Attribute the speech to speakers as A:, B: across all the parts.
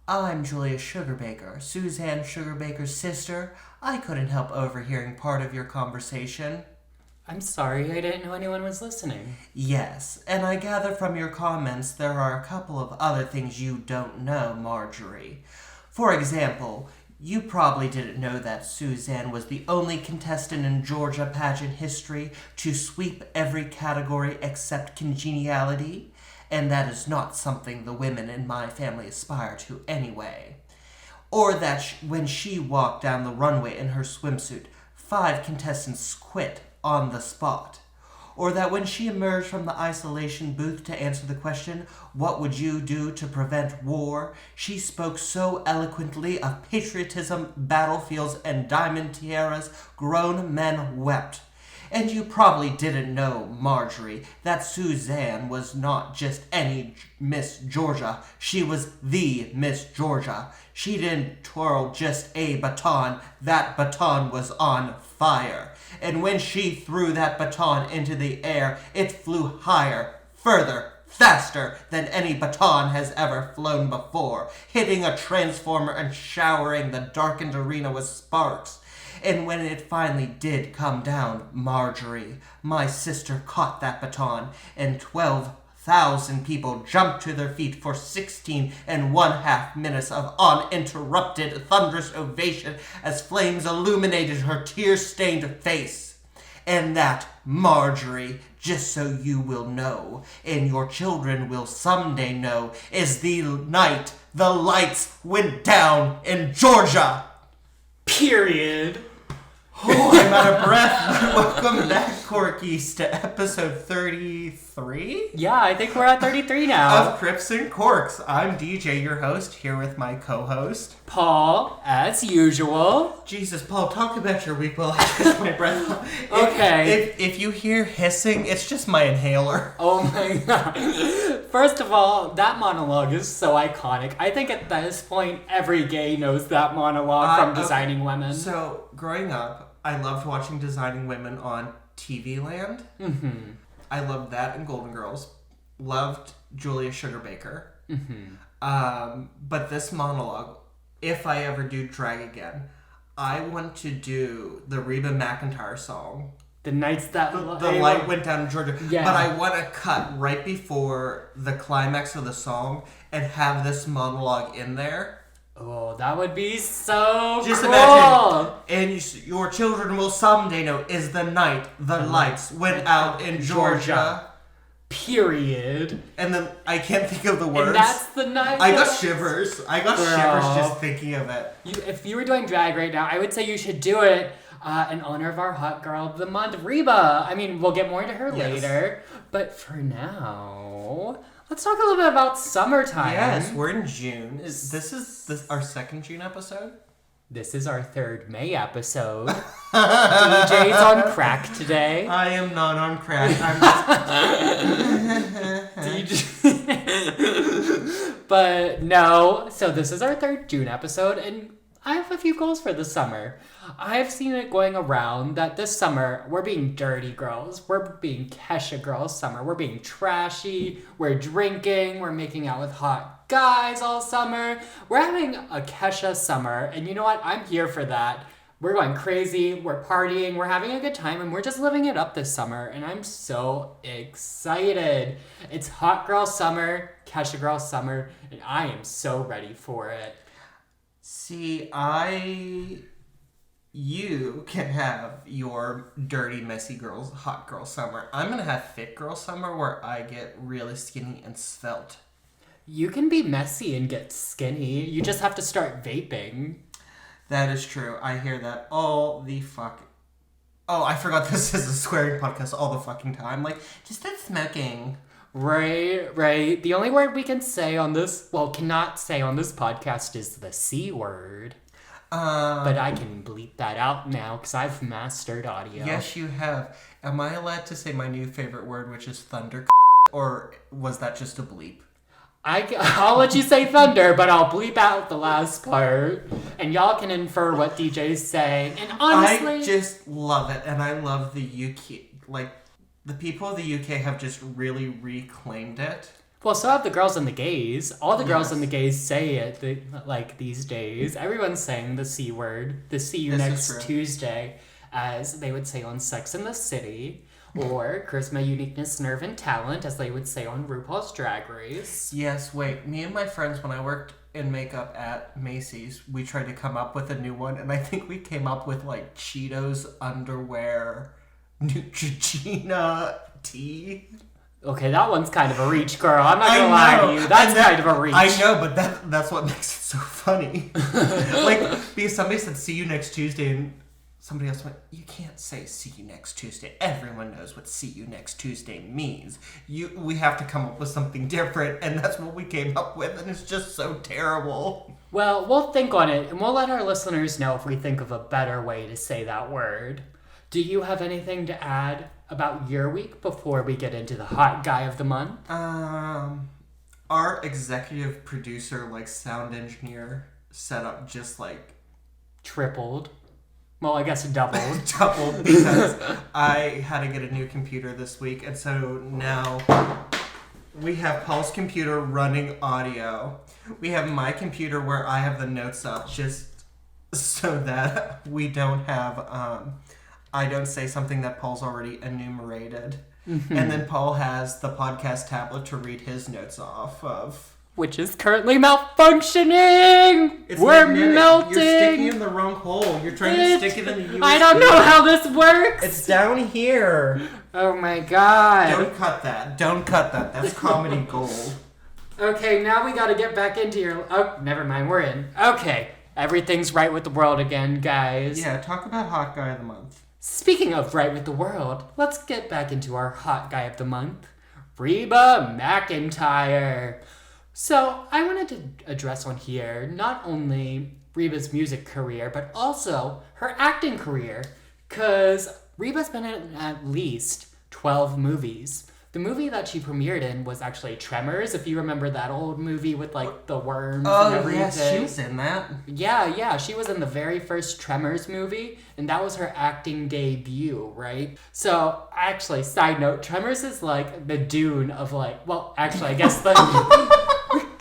A: I'm Julia Sugarbaker, Suzanne Sugarbaker's sister. I couldn't help overhearing part of your conversation.
B: I'm sorry, I didn't know anyone was listening.
A: Yes, and I gather from your comments there are a couple of other things you don't know, Marjorie. For example, you probably didn't know that Suzanne was the only contestant in Georgia pageant history to sweep every category except congeniality, and that is not something the women in my family aspire to anyway. Or that when she walked down the runway in her swimsuit, 5 contestants quit on the spot. Or that when she emerged from the isolation booth to answer the question, "What would you do to prevent war?" she spoke so eloquently of patriotism, battlefields, and diamond tiaras, grown men wept. And you probably didn't know, Marjorie, that Suzanne was not just any Miss Georgia. She was the Miss Georgia. She didn't twirl just a baton. That baton was on fire. And when she threw that baton into the air, it flew higher, further, faster than any baton has ever flown before, hitting a transformer and showering the darkened arena with sparks. And when it finally did come down, Marjorie, my sister caught that baton, and 12,000 people jumped to their feet for 16½ minutes of uninterrupted thunderous ovation as flames illuminated her tear-stained face. And that, Marjorie, just so you will know, and your children will someday know, is the night the lights went down in Georgia.
B: Period.
A: Oh, I'm out of breath. Welcome back, Corkies, to episode 33?
B: Yeah, I think we're at 33 now.
A: Of Crips and Corks. I'm DJ, your host, here with my co-host,
B: Paul, as usual.
A: Jesus, Paul, talk about your week while I catch my breath.
B: Okay.
A: If you hear hissing, it's just my inhaler.
B: Oh my god. First of all, that monologue is so iconic. I think at this point, every gay knows that monologue from Designing Women.
A: So, growing up, I loved watching Designing Women on TV Land.
B: Mm-hmm.
A: I loved that and Golden Girls. Loved Julia Sugarbaker.
B: Mm-hmm.
A: But this monologue, if I ever do drag again, I want to do the Reba McEntire song.
B: The nights that...
A: The light went down in Georgia.
B: Yeah.
A: But I want to cut right before the climax of the song and have this monologue in there.
B: Oh, that would be so
A: Just
B: cool.
A: imagine, and your children will someday know, is the night the lights went out in Georgia.
B: Period.
A: And then I can't think of the words.
B: And that's the night.
A: I got shivers. I got shivers just thinking of it.
B: If you were doing drag right now, I would say you should do it in honor of our hot girl of the month, Reba. I mean, we'll get more into her later. But for now, let's talk a little bit about summertime.
A: Yes, we're in June. This is our second June episode?
B: This is our third May episode. DJ's on crack today.
A: I am not on crack. I'm
B: DJ. But no, so this is our third June episode, and I have a few goals for the summer. I've seen it going around that this summer, we're being dirty girls. We're being Kesha girls summer. We're being trashy. We're drinking. We're making out with hot guys all summer. We're having a Kesha summer. And you know what? I'm here for that. We're going crazy. We're partying. We're having a good time. And we're just living it up this summer. And I'm so excited. It's hot girl summer, Kesha girl summer. And I am so ready for it.
A: See, you can have your dirty, messy girls, hot girl summer. I'm going to have fit girl summer where I get really skinny and svelte.
B: You can be messy and get skinny. You just have to start vaping.
A: That is true. I hear that all the fuck. Oh, I forgot this is a swearing podcast all the fucking time. Like, just stop smoking.
B: Right. The only word we can say on this, cannot say on this podcast is the C word. But I can bleep that out now because I've mastered audio.
A: Yes, you have. Am I allowed to say my new favorite word, which is thunder? Or was that just a bleep?
B: I'll let you say thunder, but I'll bleep out the last part. And y'all can infer what DJ's saying. And honestly...
A: I just love it. And I love the UK. Like, the people of the UK have just really reclaimed it.
B: Well, so have the girls and the gays. All the girls
A: Yes.
B: and the gays say it like these days. Everyone's saying the C word, the see you
A: This is
B: next
A: true.
B: Tuesday, as they would say on Sex and the City, or charisma, uniqueness, nerve, and talent, as they would say on RuPaul's Drag Race.
A: Yes, wait. Me and my friends, when I worked in makeup at Macy's, we tried to come up with a new one, and I think we came up with like Cheetos underwear, Neutrogena tea.
B: Okay, that one's kind of a reach, girl. I'm not gonna lie to you. That's kind of a reach.
A: I know, but that's what makes it so funny. Like, because somebody said, see you next Tuesday, and somebody else went, you can't say see you next Tuesday. Everyone knows what see you next Tuesday means. We have to come up with something different, and that's what we came up with, and it's just so terrible.
B: Well, we'll think on it, and we'll let our listeners know if we think of a better way to say that word. Do you have anything to add about your week before we get into the hot guy of the month?
A: Our executive producer, like sound engineer, set up just like
B: Tripled. Well, I guess doubled.
A: doubled because I had to get a new computer this week, and so now we have Paul's computer running audio. We have my computer where I have the notes up just so that we don't have I don't say something that Paul's already enumerated. Mm-hmm. And then Paul has the podcast tablet to read his notes off of.
B: Which is currently malfunctioning! We're
A: magnetic.
B: melting!
A: You're sticking in the wrong hole. You're trying to stick it in the USB.
B: I don't know how this works!
A: It's down here.
B: Oh my god.
A: Don't cut that. Don't cut that. That's comedy gold.
B: Okay, now we gotta get back into your... Oh, never mind. We're in. Okay. Everything's right with the world again, guys.
A: Yeah, talk about Hot Guy of the Month.
B: Speaking of right with the world, let's get back into our hot guy of the month, Reba McEntire. So I wanted to address on here not only Reba's music career, but also her acting career, because Reba's been in at least 12 movies. The movie that she premiered in was actually Tremors, if you remember that old movie with like the worms and everything.
A: Oh, yes, she was in that.
B: Yeah, she was in the very first Tremors movie, and that was her acting debut, right? So, actually, side note, Tremors is like the Dune of like, well, actually, I guess the...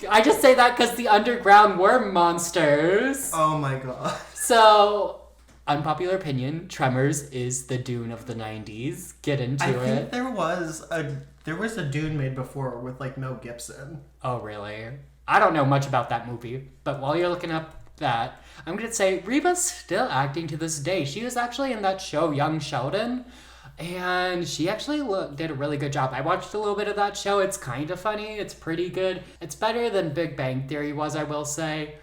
B: I just say that because the underground worm monsters.
A: Oh my god.
B: So... Unpopular opinion, Tremors is the Dune of the 90s. Get into it.
A: I think there was a Dune made before with like Mel Gibson.
B: Oh, really? I don't know much about that movie, but while you're looking up that, I'm going to say Reba's still acting to this day. She was actually in that show, Young Sheldon, and she actually did a really good job. I watched a little bit of that show. It's kind of funny. It's pretty good. It's better than Big Bang Theory was, I will say.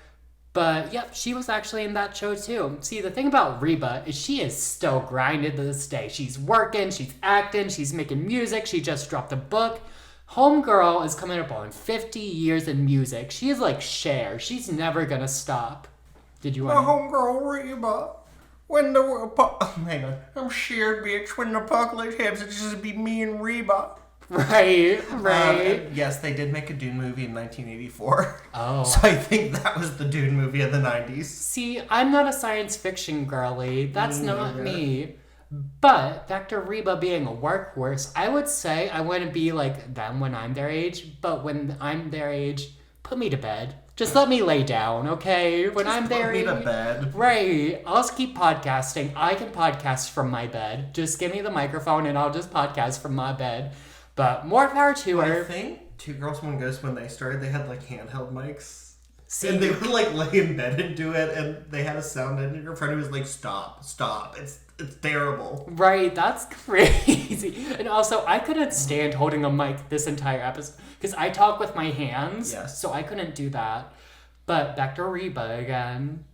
B: But, yep, she was actually in that show, too. See, the thing about Reba is she is still grinding to this day. She's working, she's acting, she's making music, she just dropped a book. Homegirl is coming up on 50 years in music. She is like Cher. She's never gonna stop. Did you want
A: homegirl Reba. When the... hang on. I'm Cher, bitch. When the apocalypse happens, it's just be me and Reba.
B: Right.
A: Yes, they did make a Dune movie in 1984.
B: Oh.
A: So I think that was the Dune movie of the 90s.
B: See, I'm not a science fiction girly. That's not me. But back to Reba being a workhorse, I would say I wouldn't be like them when I'm their age, but when I'm their age, put me to bed. Just let me lay down, okay? When I'm their age.
A: Put me to bed.
B: Right. I'll just keep podcasting. I can podcast from my bed. Just give me the microphone and I'll just podcast from my bed. But more power to her.
A: I think Two Girls, One Ghost, when they started, they had like handheld mics.
B: See,
A: and they would like lay in bed and do it, and they had a sound engineer friend who was like, stop. It's terrible.
B: Right, that's crazy. And also, I couldn't stand holding a mic this entire episode, because I talk with my hands,
A: yes.
B: So I couldn't do that. But back to Reba again.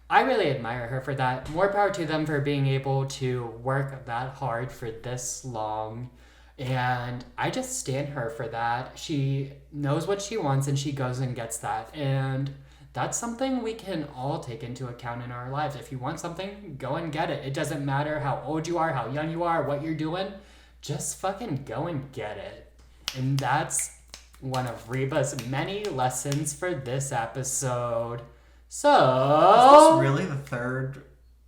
B: I really admire her for that. More power to them for being able to work that hard for this long. And I just stand her for that. She knows what she wants and she goes and gets that. And that's something we can all take into account in our lives. If you want something, go and get it. It doesn't matter how old you are, how young you are, what you're doing. Just fucking go and get it. And that's one of Reba's many lessons for this episode. So...
A: Is this really the third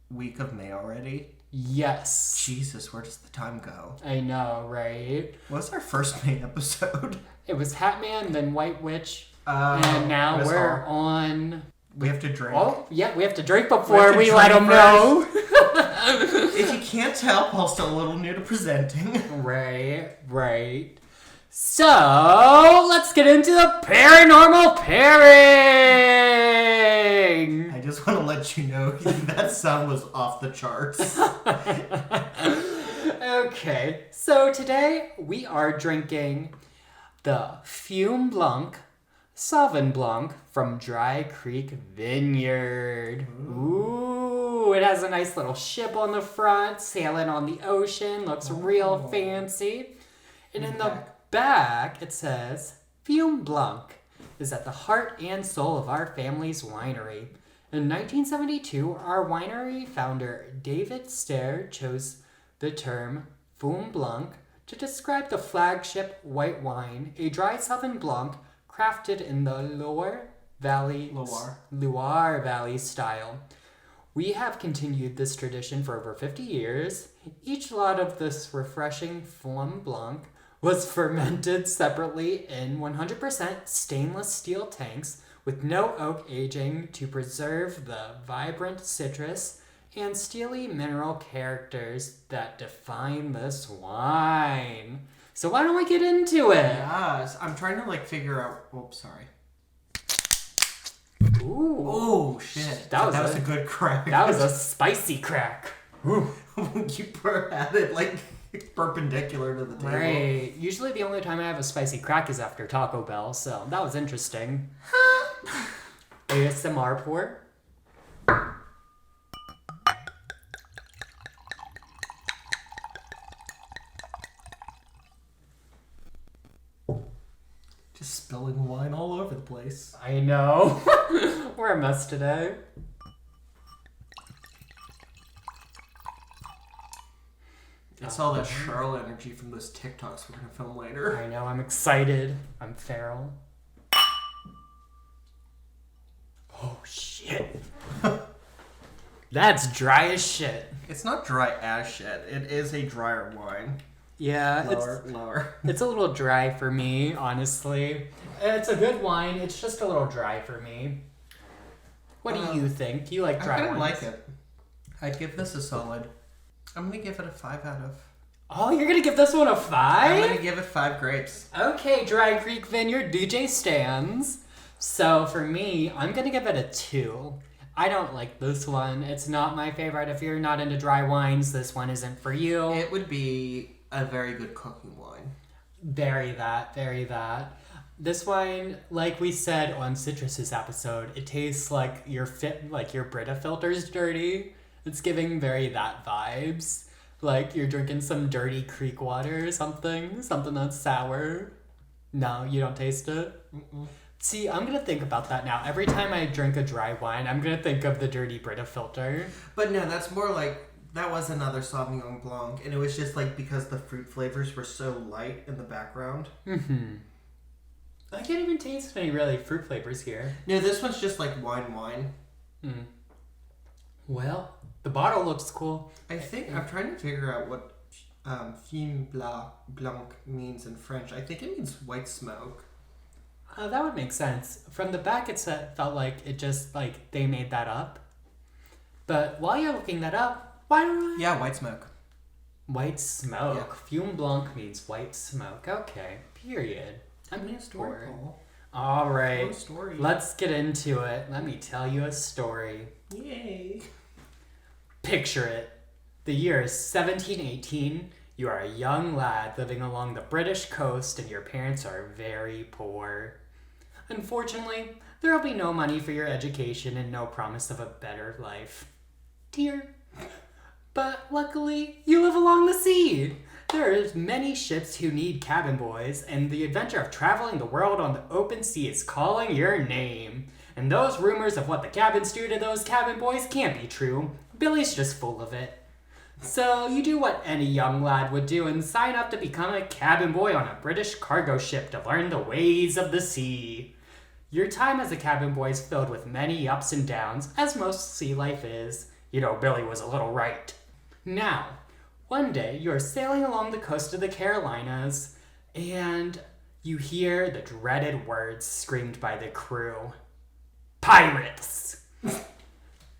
A: week of May already?
B: Yes.
A: Jesus, where does the time go?
B: I know, right?
A: What's our first May episode?
B: It was Hatman, then White Witch, and now we're on...
A: We have to drink.
B: Oh, yeah, we have to drink before we let them know.
A: If you can't tell, Paul's still a little new to presenting.
B: Right. So, let's get into the paranormal pairing!
A: I just want to let you know that sound was off the charts.
B: Okay, so today we are drinking the Fume Blanc Sauvignon Blanc from Dry Creek Vineyard. Ooh, it has a nice little ship on the front, sailing on the ocean, looks real fancy. And in the back, it says, Fume Blanc is at the heart and soul of our family's winery. In 1972, our winery founder, David Stair, chose the term Fume Blanc to describe the flagship white wine, a dry Sauvignon Blanc crafted in the Loire Valley style. We have continued this tradition for over 50 years. Each lot of this refreshing Fume Blanc was fermented separately in 100% stainless steel tanks with no oak aging to preserve the vibrant citrus and steely mineral characters that define this wine. So why don't we get into it?
A: Yes, I'm trying to figure out... Oops, sorry.
B: Ooh.
A: Oh, shit. That was a good crack.
B: That was a spicy crack.
A: You had it perpendicular to the table.
B: Right. Usually the only time I have a spicy crack is after Taco Bell, so that was interesting. ASMR pour.
A: Just spilling wine all over the place.
B: I know. We're a mess today.
A: It's all that Charlotte energy from those TikToks we're going to film later.
B: I know, I'm excited. I'm feral. Oh, shit. That's dry as shit.
A: It's not dry as shit. It is a drier wine.
B: Yeah,
A: Lower.
B: It's a little dry for me, honestly. It's a good wine. It's just a little dry for me. What do you think? You like dry wines?
A: I like it. I'd give this a solid. I'm going to give it a 5 out of...
B: Oh, you're going to give this one a 5?
A: I'm going to give it 5 grapes.
B: Okay, Dry Creek Vineyard DJ stands. So for me, I'm going to give it a 2. I don't like this one. It's not my favorite. If you're not into dry wines, this one isn't for you.
A: It would be a very good cooking wine.
B: Very that. This wine, like we said on Citrus's episode, it tastes like your Brita filter's dirty. It's giving very that vibes. Like you're drinking some dirty creek water or something that's sour. No, you don't taste it?
A: Mm-mm.
B: See, I'm going to think about that now. Every time I drink a dry wine, I'm going to think of the dirty Brita filter.
A: But no, that's more like, that was another Sauvignon Blanc, and it was just because the fruit flavors were so light in the background.
B: Mm-hmm. I can't even taste any really fruit flavors here.
A: No, this one's just like wine.
B: Well, the bottle looks cool.
A: I think, I'm trying to figure out what Fume Blanc means in French. I think it means white smoke.
B: That would make sense. From the back, it felt like it just, they made that up. But while you're looking that up, why don't I...
A: Yeah, white smoke.
B: White smoke.
A: Yeah.
B: Fume Blanc means white smoke. Okay, period.
A: I'm in a story, Paul.
B: All right.
A: Story.
B: Let's get into it. Let me tell you a story.
A: Yay.
B: Picture it. The year is 1718. You are a young lad living along the British coast and your parents are very poor. Unfortunately, there will be no money for your education and no promise of a better life. Dear. But luckily, you live along the sea. There are many ships who need cabin boys, and the adventure of traveling the world on the open sea is calling your name. And those rumors of what the cabins do to those cabin boys can't be true. Billy's just full of it. So you do what any young lad would do and sign up to become a cabin boy on a British cargo ship to learn the ways of the sea. Your time as a cabin boy is filled with many ups and downs, as most sea life is. You know, Billy was a little right. Now, one day you are sailing along the coast of the Carolinas, and You hear the dreaded words screamed by the crew. Pirates!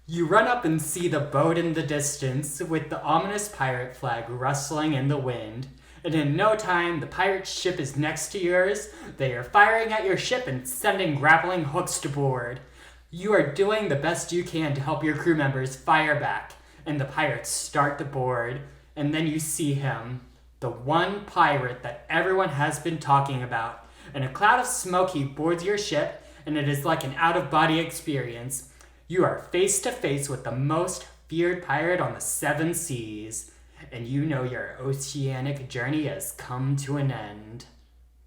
B: You run up and see the boat in the distance with the ominous pirate flag rustling in the wind. And in no time, the pirate ship is next to yours. They are firing at your ship and sending grappling hooks to board. You are doing the best you can to help your crew members fire back. And the pirates start to board. And then you see him, the one pirate that everyone has been talking about. In a cloud of smoke, he boards your ship, and it is like an out-of-body experience. You are face to face with the most feared pirate on the 7 seas, and you know your oceanic journey has come to an end.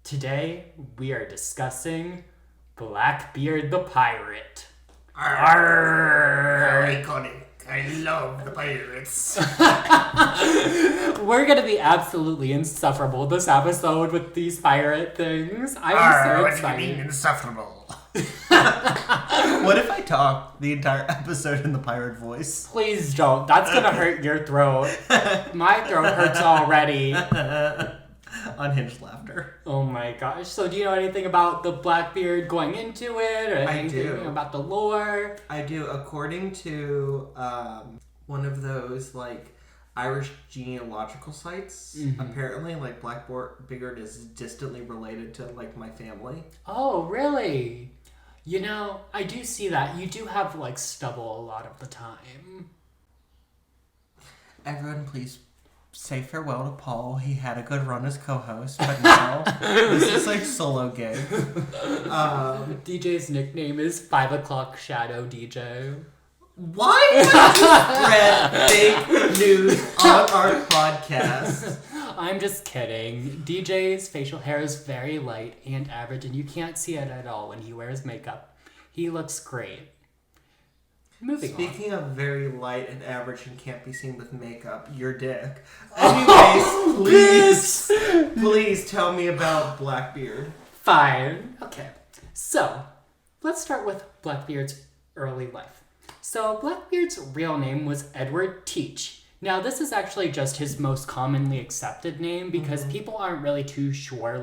B: Today, we are discussing BlackBeard the Pirate.
A: Arr! How iconic. I love the pirates.
B: We're gonna be absolutely insufferable this episode with these pirate things. I'm so excited.
A: What do you mean insufferable? What if I talk the entire episode in the pirate voice?
B: Please don't. That's gonna hurt your throat. My throat hurts already.
A: Unhinged laughter.
B: Oh my gosh. So do you know anything about the BlackBeard going into it? Or anything about the lore?
A: I do. According to one of those Irish genealogical sites, apparently BlackBeard is distantly related to my family.
B: Oh, really? You know, I do see that. You do have stubble a lot of the time.
A: Everyone, please say farewell to Paul. He had a good run as co-host, but now this is solo gig.
B: DJ's nickname is 5 o'clock Shadow DJ.
A: Why would you spread fake news on our podcast?
B: I'm just kidding. DJ's facial hair is very light and average, and you can't see it at all when he wears makeup. He looks great.
A: Speaking of very light and average and can't be seen with makeup, your dick. Anyways, please tell me about BlackBeard.
B: Fine. Okay. So, let's start with BlackBeard's early life. So, BlackBeard's real name was Edward Teach. Now, this is actually just his most commonly accepted name because people aren't really too sure,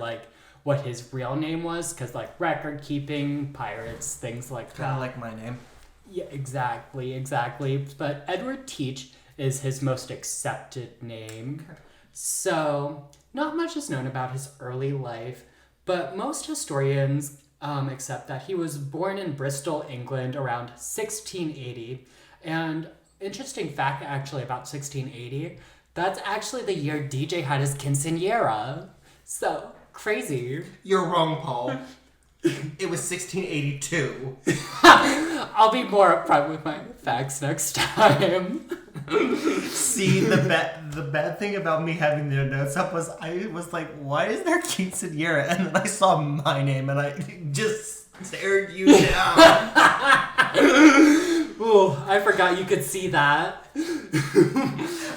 B: what his real name was, because, record keeping, pirates, things like that.
A: Kind of like my name.
B: Yeah, exactly. But Edward Teach is his most accepted name. Okay. So, not much is known about his early life, but most historians accept that he was born in Bristol, England around 1680. And interesting fact actually about 1680, that's actually the year DJ had his quinceañera. So, crazy.
A: You're wrong, Paul. It was 1682.
B: I'll be more upfront with my facts next time.
A: See, the bad thing about me having the notes up was I was like, why is there quinceañera? And then I saw my name and I just stared you down.
B: Ooh, I forgot you could see that.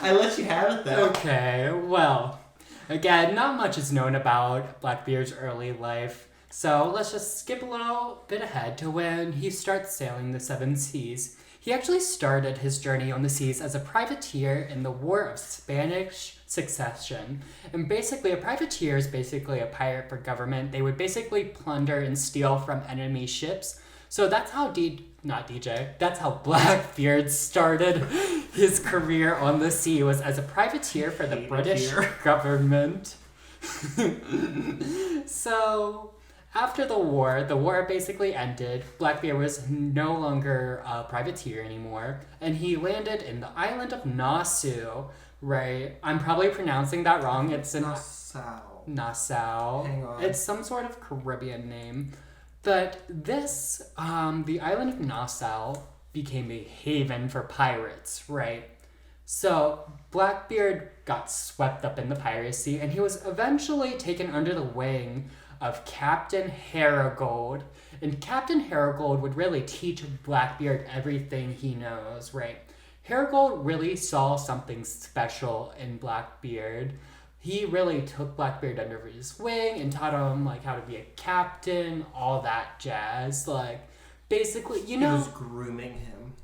A: I let you have it though.
B: Okay, well, again, not much is known about BlackBeard's early life. So let's just skip a little bit ahead to when he starts sailing the 7 seas. He actually started his journey on the seas as a privateer in the War of Spanish Succession. And basically, a privateer is basically a pirate for government. They would basically plunder and steal from enemy ships. So that's how that's how BlackBeard started his career on the sea, was as a privateer for the British government. So, after the war basically ended. BlackBeard was no longer a privateer anymore, and he landed in the island of Nassau, right? I'm probably pronouncing that wrong. It's in Nassau.
A: Hang on.
B: It's some sort of Caribbean name. But this, the island of Nassau became a haven for pirates, right? So, BlackBeard got swept up in the piracy, and he was eventually taken under the wing of Captain Herigold. And Captain Herigold would really teach BlackBeard everything he knows, right? Herigold really saw something special in BlackBeard. He really took BlackBeard under his wing and taught him, how to be a captain, all that jazz. Basically,
A: He was grooming him.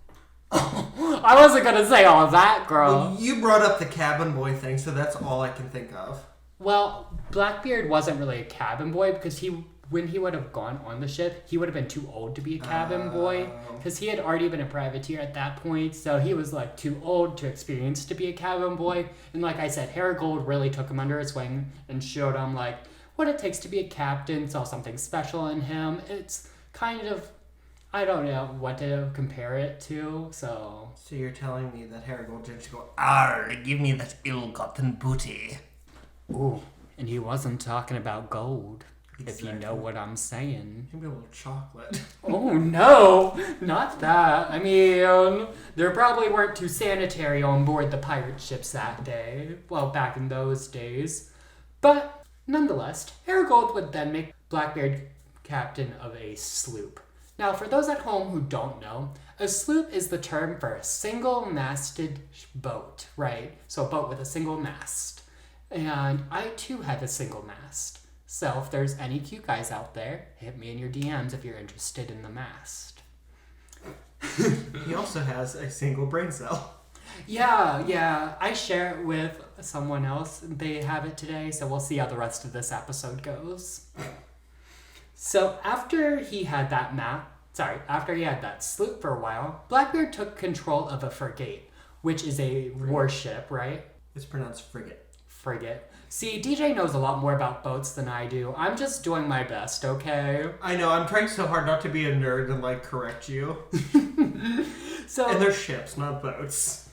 B: I wasn't gonna say all of that, girl.
A: Well, you brought up the cabin boy thing, so that's all I can think of.
B: Well, Blackbeard wasn't really a cabin boy because when he would have gone on the ship, he would have been too old to be a cabin boy because he had already been a privateer at that point. So he was like too old, too experienced to be a cabin boy. And like I said, Herigold really took him under his wing and showed him like what it takes to be a captain, saw something special in him. It's kind of, I don't know what to compare it to, so...
A: So you're telling me that Herigold didn't go, "Arr, give me that ill-gotten booty."
B: Ooh, and he wasn't talking about gold, if you
A: Exactly.
B: know what I'm saying.
A: Maybe a little chocolate.
B: Oh no, not that. I mean, there probably weren't too sanitary on board the pirate ships that day. Well, back in those days. But, nonetheless, Herigold would then make Blackbeard captain of a sloop. Now, for those at home who don't know, a sloop is the term for a single-masted boat, right? So a boat with a single mast. And I, too, have a single mast. So if there's any cute guys out there, hit me in your DMs if you're interested in the mast.
A: He also has a single brain cell.
B: Yeah, I share it with someone else. They have it today, so we'll see how the rest of this episode goes. So after he had that sloop for a while, Blackbeard took control of a frigate, which is a warship, right?
A: It's pronounced frigate.
B: Frigate. See, DJ knows a lot more about boats than I do. I'm just doing my best, okay?
A: I know, I'm trying so hard not to be a nerd and, like, correct you.
B: So,
A: And they're ships, not boats.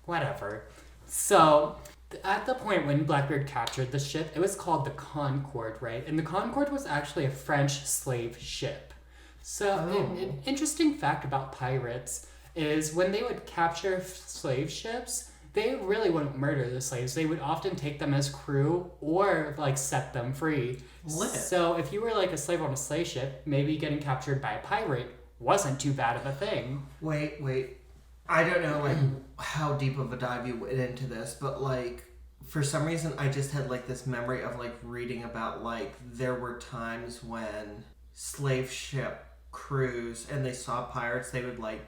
B: whatever. So, at the point when Blackbeard captured the ship, it was called the Concorde, right? And the Concorde was actually a French slave ship. So, an interesting fact about pirates is when they would capture slave ships, they really wouldn't murder the slaves. They would often take them as crew or, like, set them free.
A: Lit.
B: So, if you were, like, a slave on a slave ship, maybe getting captured by a pirate wasn't too bad of a thing.
A: Wait. I don't know, like, how deep of a dive you went into this, but, like, for some reason, I just had, like, this memory of, like, reading about, like, there were times when slave ship crews and they saw pirates, they would, like,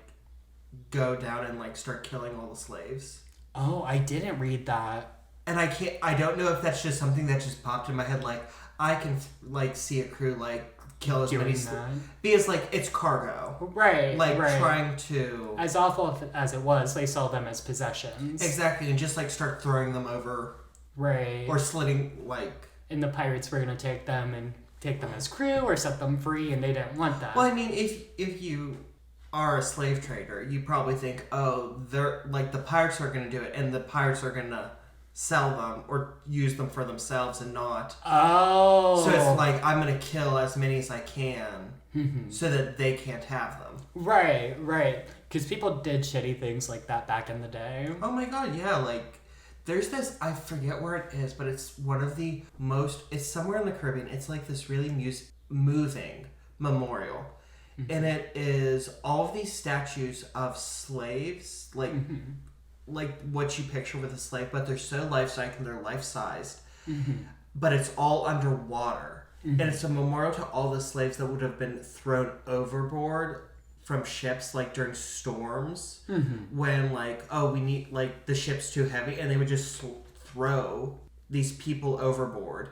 A: go down and, like, start killing all the slaves.
B: Oh, I didn't read that.
A: And I don't know if that's just something that just popped in my head, like, I can, like, see a crew, like, kill as many because, like, it's cargo.
B: Right,
A: Like,
B: right.
A: trying to...
B: As awful as it was, they saw them as possessions.
A: Exactly, and just, like, start throwing them over.
B: Right.
A: Or slitting, like...
B: And the pirates were going to take them as crew or set them free, and they didn't want that.
A: Well, I mean, if you are a slave trader, you probably think, oh, they're, like, the pirates are going to do it, and the pirates are going to sell them or use them for themselves and not.
B: Oh.
A: So it's like, I'm going to kill as many as I can so that they can't have them.
B: Right. Because people did shitty things like that back in the day.
A: Oh my god, yeah, like, there's this, I forget where it is, but it's one of the most, it's somewhere in the Caribbean, it's like this really moving memorial. And it is all of these statues of slaves, like, like what you picture with a slave, but they're so life-sized and they're life-sized. But it's all underwater. And it's a memorial to all the slaves that would have been thrown overboard from ships, like, during storms. When, like, oh, we need, like, the ship's too heavy, and they would just throw these people overboard.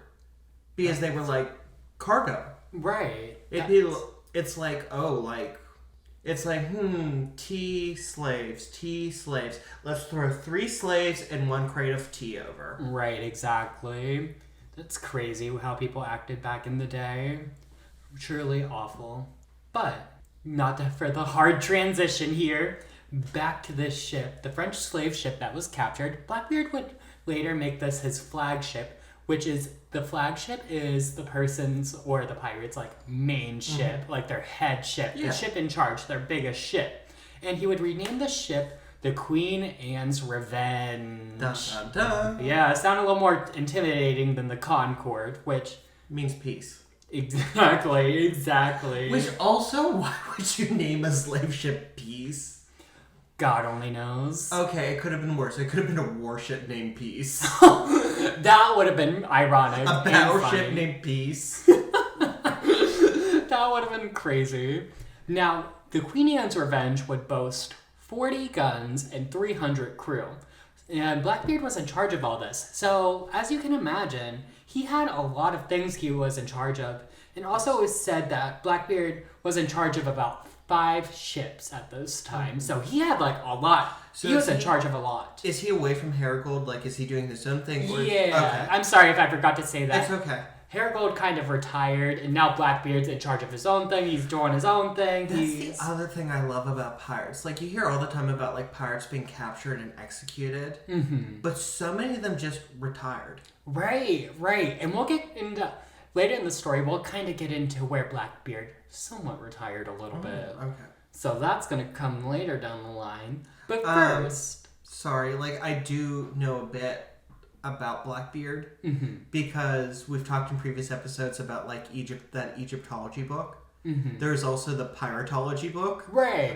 A: Because they were, like, cargo.
B: Right.
A: It's like, oh, like, it's like, tea slaves. Let's throw 3 slaves and 1 crate of tea over.
B: Right, exactly. That's crazy how people acted back in the day. Truly awful. But, for the hard transition here, back to this ship, the French slave ship that was captured. Blackbeard would later make this his flagship, which is, the flagship is the person's, or the pirate's, like, main ship, like their head ship, the ship in charge, their biggest ship. And he would rename the ship the Queen Anne's Revenge.
A: Dun, dun, dun.
B: Yeah, it sounded a little more intimidating than the Concorde, which...
A: Means peace.
B: Exactly.
A: Which also, why would you name a slave ship Peace?
B: God only knows.
A: Okay, it could have been worse. It could have been a warship named Peace.
B: That would have been ironic.
A: A battleship named Peace.
B: That would have been crazy. Now, the Queen Anne's Revenge would boast 40 guns and 300 crew. And Blackbeard was in charge of all this. So, as you can imagine, he had a lot of things he was in charge of. And also it was said that Blackbeard was in charge of about 5 ships at this time. So he had like a lot. So he was in charge of a lot.
A: Is he away from Herigold? Like, is he doing his own thing?
B: Yeah.
A: Okay.
B: I'm sorry if I forgot to say that.
A: It's okay.
B: Herigold kind of retired, and now Blackbeard's in charge of his own thing. He's doing his own thing.
A: That's the other thing I love about pirates. Like, you hear all the time about, like, pirates being captured and executed. Mm-hmm. But so many of them just retired.
B: Right. And we'll get into... Later in the story, we'll kind of get into where Blackbeard somewhat retired a little bit.
A: Okay.
B: So that's going to come later down the line. But first...
A: Sorry, like, I do know a bit about Blackbeard because we've talked in previous episodes about like that Egyptology book. There's also the Piratology book,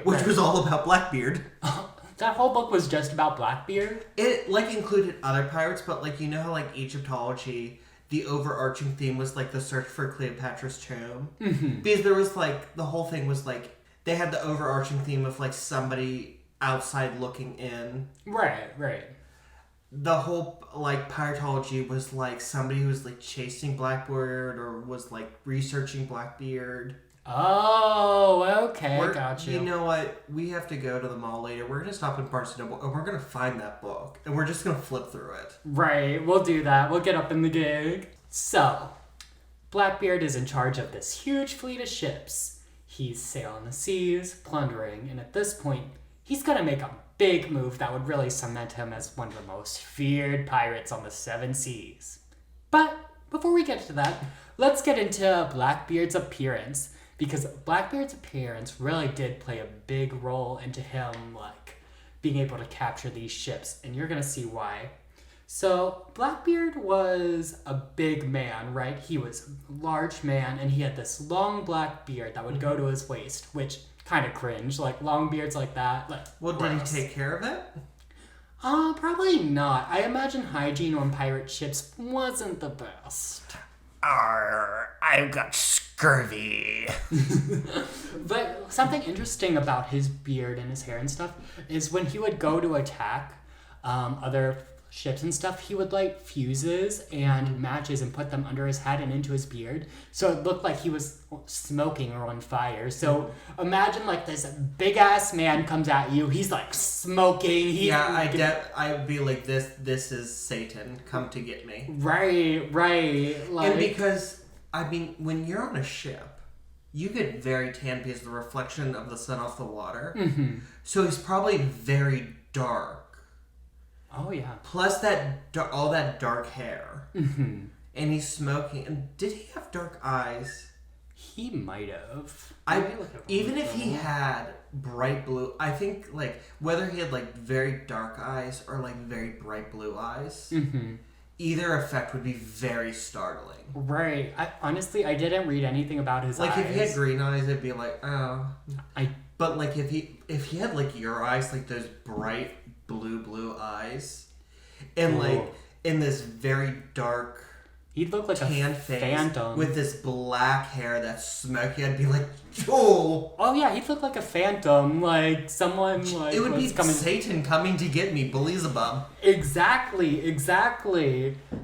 A: which was all about Blackbeard.
B: That whole book was just about Blackbeard?
A: It like included other pirates, but like you know how like Egyptology, the overarching theme was like the search for Cleopatra's tomb, because there was like the whole thing was like they had the overarching theme of like somebody outside looking in.
B: Right.
A: The whole like piratology was like somebody who was like chasing Blackbeard or was like researching Blackbeard.
B: Oh, okay, got you.
A: You know what? We have to go to the mall later. We're gonna stop in Barnes & Noble and we're gonna find that book and we're just gonna flip through it.
B: Right, we'll do that. We'll get up in the gig. So, Blackbeard is in charge of this huge fleet of ships. He's sailing the seas, plundering, and at this point, he's gonna make a big move that would really cement him as one of the most feared pirates on the 7 seas. But before we get to that, let's get into Blackbeard's appearance, because Blackbeard's appearance really did play a big role into him like being able to capture these ships, and you're gonna see why. So Blackbeard was a big man, right? He was a large man, and he had this long black beard that would go to his waist, which kind of cringe, like long beards like that. Like,
A: well, gross. Did he take care of it?
B: Probably not. I imagine hygiene on pirate ships wasn't the best.
A: I've got scurvy.
B: But something interesting about his beard and his hair and stuff is when he would go to attack other ships and stuff, he would light fuses and matches and put them under his hat and into his beard, so it looked like he was smoking or on fire. So imagine like this big ass man comes at you, he's like smoking.
A: I'd be like, this is Satan come to get me.
B: Right. Like,
A: and because I mean when you're on a ship, you get very tan because of the reflection of the sun off the water. So he's probably very dark.
B: Oh, yeah.
A: Plus all that dark hair. And he's smoking. And did he have dark eyes?
B: He might have.
A: Even if he had bright blue, I think, like, whether he had, like, very dark eyes or, like, very bright blue eyes, either effect would be very startling.
B: Right. I didn't read anything about his eyes.
A: Like, if he had green eyes, it'd be like, oh. But, like, if he had, like, your eyes, like, those bright blue eyes, and like in this very dark,
B: he'd look like
A: tan
B: a
A: face
B: phantom
A: with this black hair that's smoky. I'd be like, oh
B: yeah, he'd look like a phantom, like someone like
A: it would be Satan coming to get me, Beelzebub.
B: Exactly.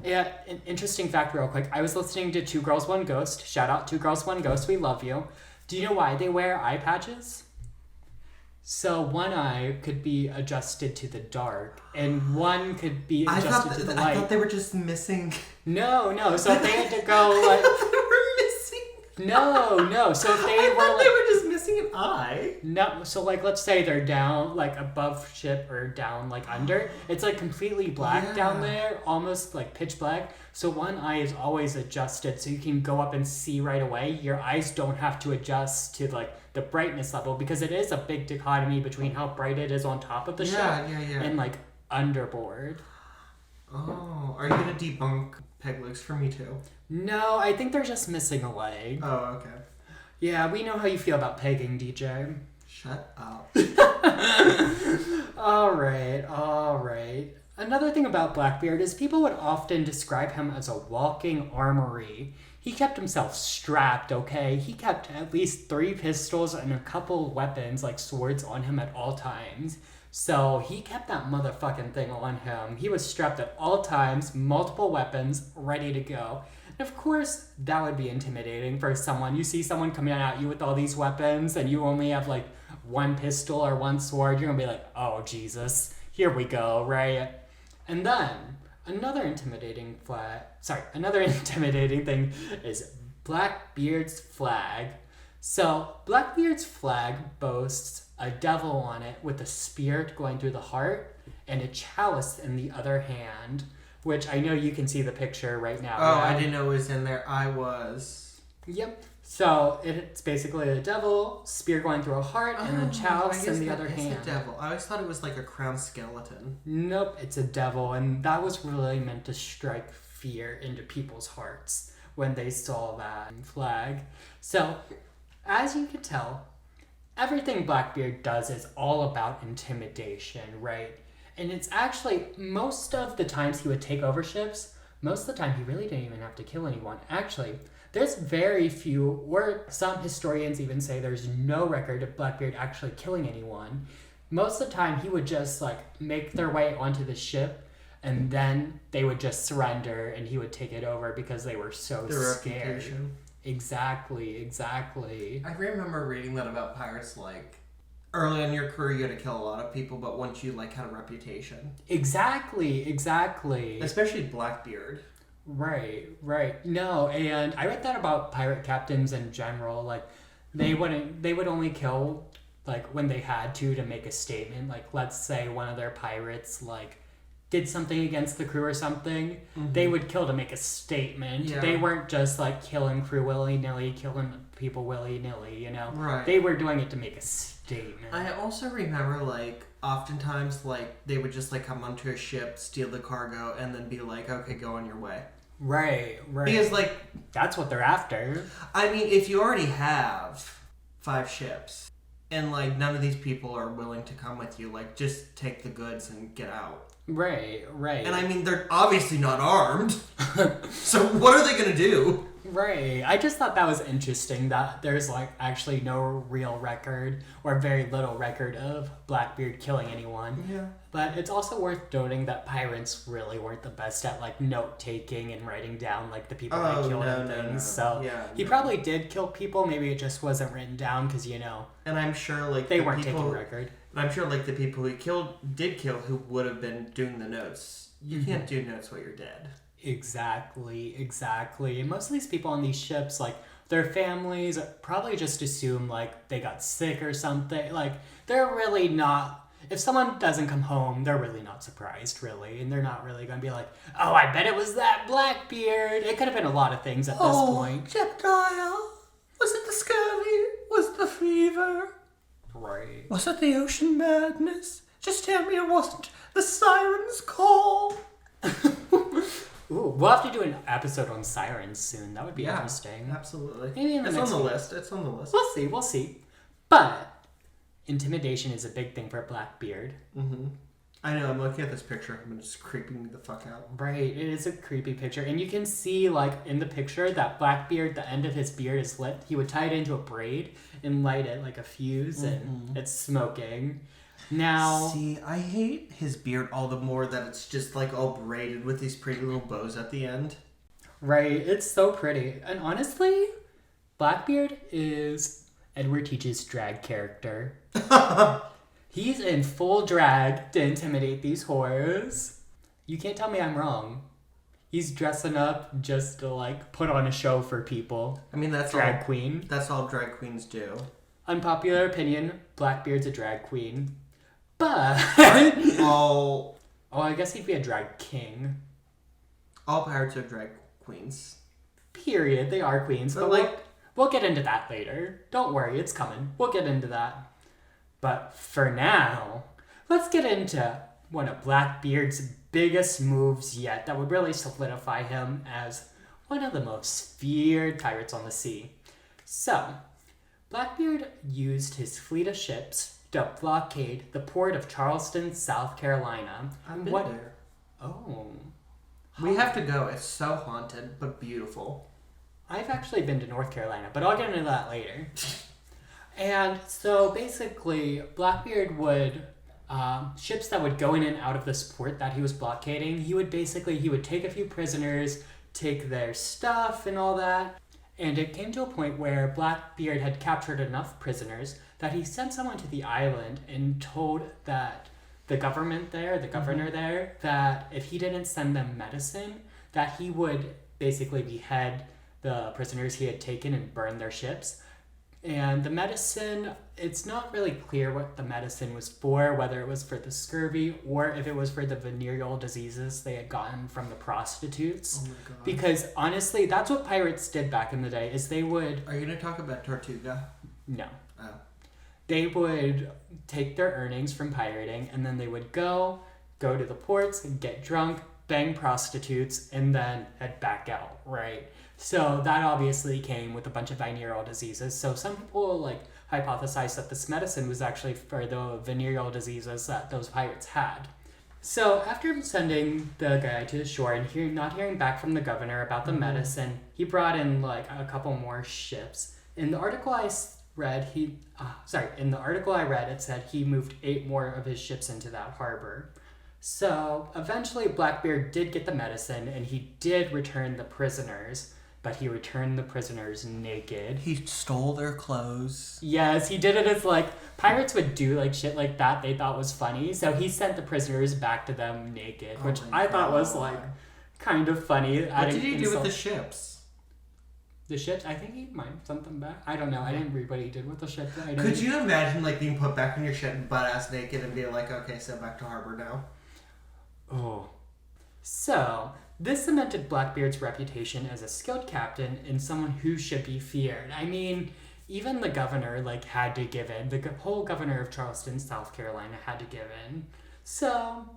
B: Yeah, an interesting fact real quick. I was listening to 2 Girls, 1 Ghost. Shout out 2 Girls, 1 Ghost. We love you. Do you know why they wear eye patches? So one eye could be adjusted to the dark, and one could be adjusted to the light.
A: I thought they were just missing.
B: No. So if they had to go like.
A: They were missing.
B: No. So if they
A: they were just missing an eye.
B: No. So like, let's say they're down like above ship or down like under. It's like completely black down there, almost like pitch black. So one eye is always adjusted, so you can go up and see right away. Your eyes don't have to adjust to like the brightness level, because it is a big dichotomy between how bright it is on top of the ship and like underboard.
A: Oh, are you gonna debunk peg legs for me too?
B: No, I think they're just missing a leg.
A: Oh, okay.
B: Yeah, we know how you feel about pegging, DJ.
A: Shut up.
B: All right. Another thing about Blackbeard is people would often describe him as a walking armory. He kept himself strapped, okay? He kept at least 3 pistols and a couple weapons, like swords, on him at all times. So he kept that motherfucking thing on him. He was strapped at all times, multiple weapons, ready to go. And of course, that would be intimidating for someone. You see someone coming at you with all these weapons and you only have like 1 pistol or 1 sword, you're gonna be like, oh Jesus, here we go, right? And then another intimidating thing is Blackbeard's flag. So Blackbeard's flag boasts a devil on it with a spear going through the heart and a chalice in the other hand, which I know you can see the picture right now.
A: Oh, I didn't know it was in there. I was.
B: Yep. So it's basically a devil, spear going through a heart, and a chalice in the other hand.
A: It's a devil. I always thought it was like a crowned skeleton.
B: Nope, it's a devil, and that was really meant to strike fear into people's hearts when they saw that flag. So, as you can tell, everything Blackbeard does is all about intimidation, right? And it's actually, most of the times he would take over ships, most of the time he really didn't even have to kill anyone. Actually, there's very few, or some historians even say there's no record of Blackbeard actually killing anyone. Most of the time he would just like make their way onto the ship and then they would just surrender and he would take it over because they were so scared.
A: Reputation.
B: Exactly.
A: I remember reading that about pirates, like, early in your career you had to kill a lot of people, but once you like had a reputation.
B: Exactly.
A: Especially Blackbeard.
B: Right. No, and I read that about pirate captains in general. Like, they would only kill like when they had to make a statement. Like, let's say one of their pirates like did something against the crew or something, they would kill to make a statement. Yeah. They weren't just like killing crew willy-nilly, killing people willy-nilly, you know?
A: Right.
B: They were doing it to make a statement.
A: I also remember like oftentimes like they would just like come onto a ship, steal the cargo, and then be like, okay, go on your way.
B: Right.
A: Because like
B: that's what they're after.
A: I mean, if you already have 5 ships and like none of these people are willing to come with you, like just take the goods and get out.
B: Right.
A: And I mean, they're obviously not armed. So what are they going to do?
B: Right. I just thought that was interesting that there's like actually no real record or very little record of Blackbeard killing anyone.
A: Yeah.
B: But it's also worth noting that pirates really weren't the best at like note taking and writing down like the people that killed and things. No. So yeah, he probably did kill people. Maybe it just wasn't written down because, you know.
A: And I'm sure like
B: they weren't taking record.
A: And I'm sure like the people he did kill who would have been doing the notes. You can't do notes while you're dead.
B: Exactly. And most of these people on these ships, like, their families probably just assume, like, they got sick or something. Like, they're really not... If someone doesn't come home, they're really not surprised, really. And they're not really going to be like, oh, I bet it was that Blackbeard. It could have been a lot of things at this point.
A: Jebediah. Was it the scurvy? Was it the fever?
B: Right.
A: Was it the ocean madness? Just tell me it wasn't the siren's call.
B: Ooh, we'll have to do an episode on sirens soon. That would be interesting.
A: Absolutely.
B: Maybe
A: It's on the list.
B: We'll see. But intimidation is a big thing for Blackbeard.
A: I know. I'm looking at this picture and it's creeping me the fuck out.
B: Right. It is a creepy picture. And you can see, like, in the picture that Blackbeard, the end of his beard is lit. He would tie it into a braid and light it like a fuse and it's smoking. Now,
A: see, I hate his beard all the more that it's just like all braided with these pretty little bows at the end.
B: Right, it's so pretty. And honestly, Blackbeard is Edward Teach's drag character. He's in full drag to intimidate these whores. You can't tell me I'm wrong. He's dressing up just to like put on a show for people.
A: I mean, that's
B: drag queen.
A: That's all drag queens do.
B: Unpopular opinion, Blackbeard's a drag queen. But I guess he'd be a drag king.
A: All pirates are drag queens.
B: Period. They are queens, but like we'll get into that later. Don't worry, it's coming. We'll get into that. But for now, let's get into one of Blackbeard's biggest moves yet that would really solidify him as one of the most feared pirates on the sea. So, Blackbeard used his fleet of ships to blockade the port of Charleston, South Carolina.
A: I've been there.
B: Oh.
A: We have to go. It's so haunted, but beautiful.
B: I've actually been to North Carolina, but I'll get into that later. And so basically, Blackbeard would, ships that would go in and out of this port that he was blockading, he would take a few prisoners, take their stuff and all that. And it came to a point where Blackbeard had captured enough prisoners that he sent someone to the island and told that the governor there, that if he didn't send them medicine, that he would basically behead the prisoners he had taken and burn their ships. And the medicine, it's not really clear what the medicine was for, whether it was for the scurvy or if it was for the venereal diseases they had gotten from the prostitutes.
A: Oh my god.
B: Because honestly, that's what pirates did back in the day, is they would...
A: Are you going to talk about Tortuga?
B: No.
A: Oh.
B: They would take their earnings from pirating, and then they would go to the ports, get drunk, bang prostitutes, and then head back out, right? So that obviously came with a bunch of venereal diseases. So some people hypothesize that this medicine was actually for the venereal diseases that those pirates had. So after sending the guy to the shore and not hearing back from the governor about the medicine, he brought in a couple more ships. In the article I read, it said he moved 8 more of his ships into that harbor. So eventually Blackbeard did get the medicine and he did return the prisoners, but he returned the prisoners naked.
A: He stole their clothes.
B: Yes, he did it as pirates would do shit like that they thought was funny. So he sent the prisoners back to them naked, which I thought was kind of funny.
A: What did he do with the ships?
B: The ships? I think he might have sent them back. I don't know. I didn't read what he did with the ships.
A: Could you imagine being put back on your ship butt-ass naked and being okay, so back to harbor now?
B: Oh. So, this cemented Blackbeard's reputation as a skilled captain and someone who should be feared. I mean, even the governor, had to give in. The whole governor of Charleston, South Carolina, had to give in. So,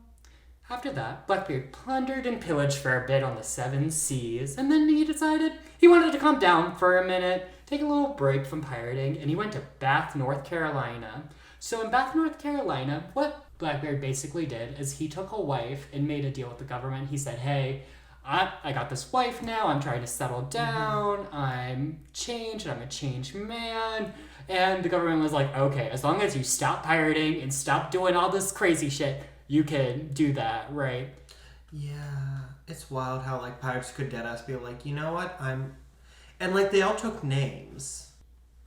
B: after that, Blackbeard plundered and pillaged for a bit on the 7 seas, and then he decided he wanted to calm down for a minute, take a little break from pirating, and he went to Bath, North Carolina. So in Bath, North Carolina, what Blackbeard basically did is he took a wife and made a deal with the government. He said, hey, I got this wife now, I'm trying to settle down, I'm changed, I'm a changed man. And the government was like, okay, as long as you stop pirating and stop doing all this crazy shit, you can do that, right?
A: Yeah, it's wild how pirates could deadass be you know what, and they all took names,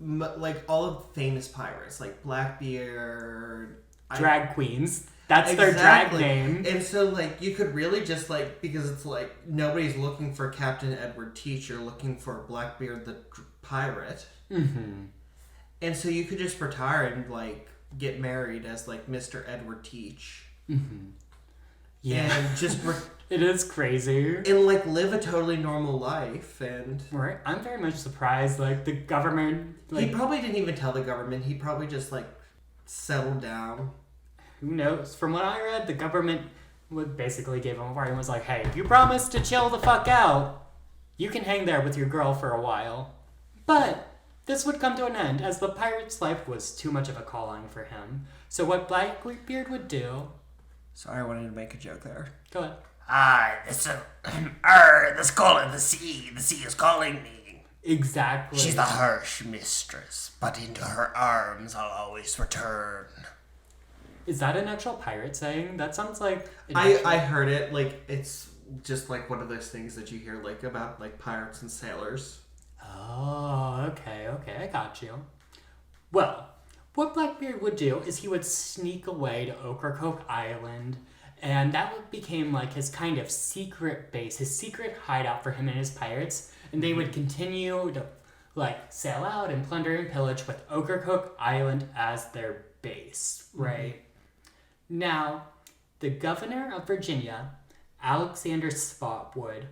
A: all of the famous pirates, Blackbeard,
B: drag queens. That's their drag name.
A: And so you could really just because it's nobody's looking for Captain Edward Teach, you're looking for Blackbeard the pirate.
B: Mm-hmm.
A: And so you could just retire and get married as Mr. Edward Teach.
B: Mm-hmm. Yeah.
A: And just
B: it is crazy.
A: And live a totally normal life. And
B: right. I'm very much surprised. The government.
A: He probably didn't even tell the government. He probably just settled down.
B: Who knows? From what I read, the government basically gave him a party and was like, hey, if you promise to chill the fuck out, you can hang there with your girl for a while. But this would come to an end as the pirate's life was too much of a calling for him. So what Blackbeard would do...
A: Sorry, I wanted to make a joke there.
B: Go ahead.
C: This calling the sea. The sea is calling me.
B: Exactly.
C: She's the harsh mistress, but into her arms I'll always return.
B: Is that an actual pirate saying? That sounds like...
A: I heard it. It's just one of those things that you hear about pirates and sailors.
B: Oh, okay, I got you. Well, what Blackbeard would do is he would sneak away to Ocracoke Island, and that became his kind of secret base, his secret hideout for him and his pirates, and they would continue to sail out and plunder and pillage with Ocracoke Island as their base, right? Mm-hmm. Now, the governor of Virginia, Alexander Spotswood,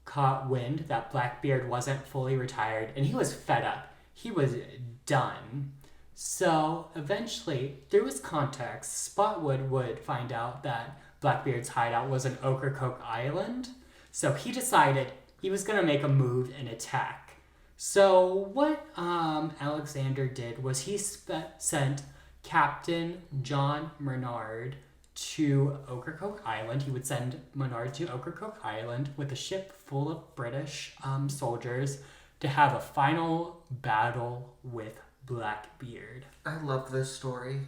B: caught wind that Blackbeard wasn't fully retired, and he was fed up. He was done. So, eventually, through his contacts, Spotswood would find out that Blackbeard's hideout was in Ocracoke Island. So he decided he was going to make a move and attack. So what Alexander did was he sent Captain John Bernard to Ocracoke Island. He would send Menard to Ocracoke Island with a ship full of British soldiers to have a final battle with Blackbeard.
A: I love this story.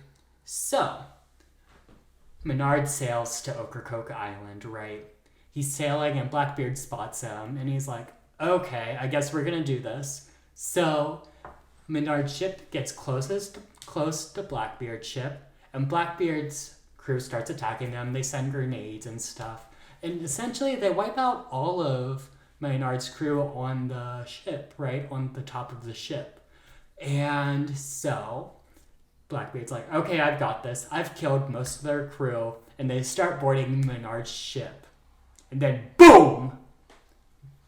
B: So, Menard sails to Ocracoke Island, right? He's sailing and Blackbeard spots him and he's like, okay, I guess we're gonna do this. So, Menard's ship gets close to Blackbeard's ship, and Blackbeard's crew starts attacking them. They send grenades and stuff. And essentially, they wipe out all of Maynard's crew on the ship, right? On the top of the ship. And so, Blackbeard's like, okay, I've got this. I've killed most of their crew. And they start boarding Maynard's ship. And then, boom!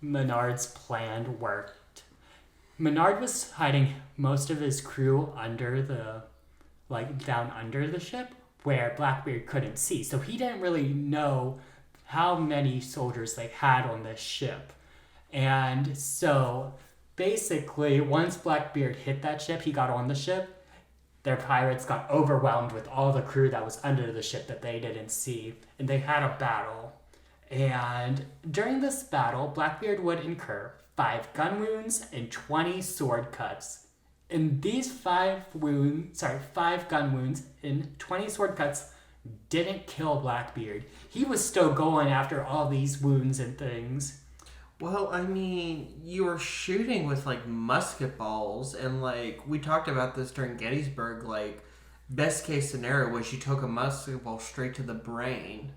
B: Maynard's plan worked. Maynard was hiding most of his crew under the, down under the ship, where Blackbeard couldn't see. So he didn't really know how many soldiers they had on this ship. And so basically, once Blackbeard hit that ship, he got on the ship, their pirates got overwhelmed with all the crew that was under the ship that they didn't see, and they had a battle. And during this battle, Blackbeard would incur 5 gun wounds and 20 sword cuts. And these 5 gun wounds and 20 sword cuts didn't kill Blackbeard. He was still going after all these wounds and things.
A: Well, I mean, you were shooting with, musket balls, and, we talked about this during Gettysburg, best case scenario was you took a musket ball straight to the brain.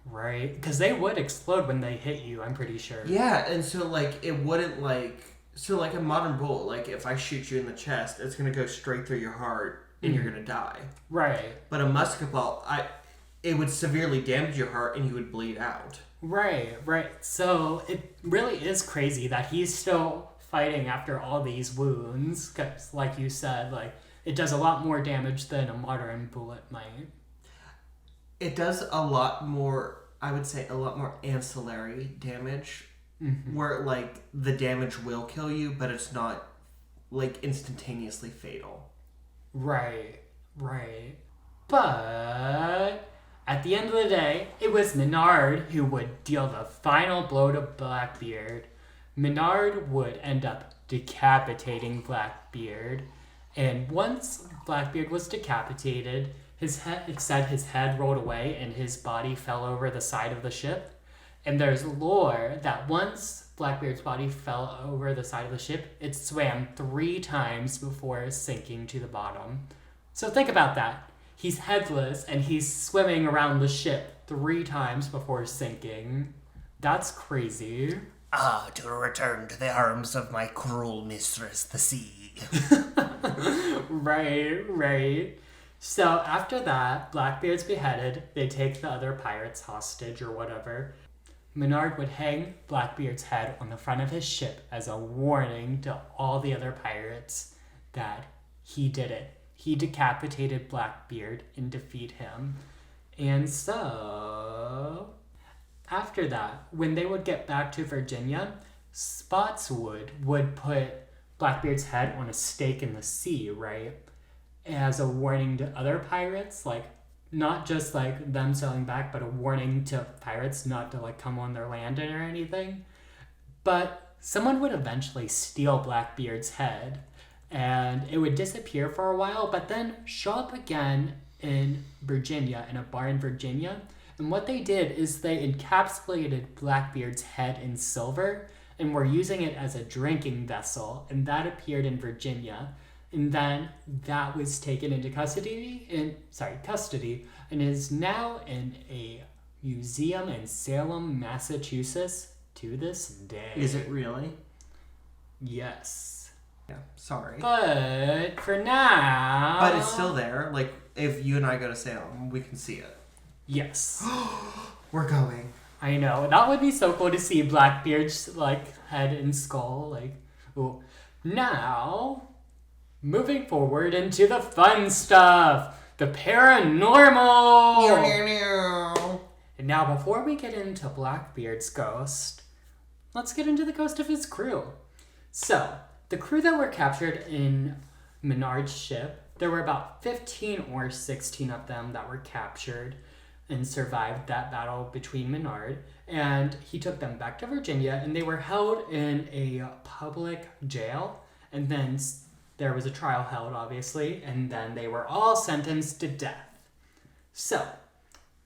B: Right, because they would explode when they hit you, I'm pretty sure.
A: Yeah, and so, it wouldn't, So, a modern bullet, if I shoot you in the chest, it's going to go straight through your heart, and you're going to die.
B: Right.
A: But a musket ball, it would severely damage your heart, and you would bleed out.
B: Right. So, it really is crazy that he's still fighting after all these wounds, because, like you said, it does a lot more damage than a modern bullet might.
A: It does a lot more, I would say, a lot more ancillary damage. Mm-hmm. Where, the damage will kill you, but it's not, instantaneously fatal.
B: Right. But, at the end of the day, it was Menard who would deal the final blow to Blackbeard. Menard would end up decapitating Blackbeard. And once Blackbeard was decapitated, his head rolled away and his body fell over the side of the ship. And there's lore that once Blackbeard's body fell over the side of the ship, it swam 3 times before sinking to the bottom. So think about that. He's headless and he's swimming around the ship 3 times before sinking. That's crazy.
C: To return to the arms of my cruel mistress, the sea.
B: Right. So after that, Blackbeard's beheaded. They take the other pirates hostage or whatever. Menard would hang Blackbeard's head on the front of his ship as a warning to all the other pirates that he did it. He decapitated Blackbeard and defeat him. And so, after that, when they would get back to Virginia, Spotswood would put Blackbeard's head on a stake in the sea, right? As a warning to other pirates, not just them sailing back, but a warning to pirates not to come on their land or anything. But someone would eventually steal Blackbeard's head, and it would disappear for a while, but then show up again in Virginia, in a bar in Virginia. And what they did is they encapsulated Blackbeard's head in silver and were using it as a drinking vessel, and that appeared in Virginia. And then that was taken into custody and is now in a museum in Salem, Massachusetts to this day.
A: Is it really?
B: Yes.
A: Yeah, sorry.
B: But for now...
A: But it's still there. If you and I go to Salem, we can see it.
B: Yes.
A: We're going.
B: I know. That would be so cool to see Blackbeard's, head and skull. Ooh. Now... moving forward into the fun stuff, the paranormal. And now, before we get into Blackbeard's ghost, let's get into the ghost of his crew. So, the crew that were captured in Menard's ship, there were about 15 or 16 of them that were captured. and survived that battle between Menard. And he took them back to Virginia, and they were held in a public jail. And then there was a trial held, obviously, and then they were all sentenced to death. So,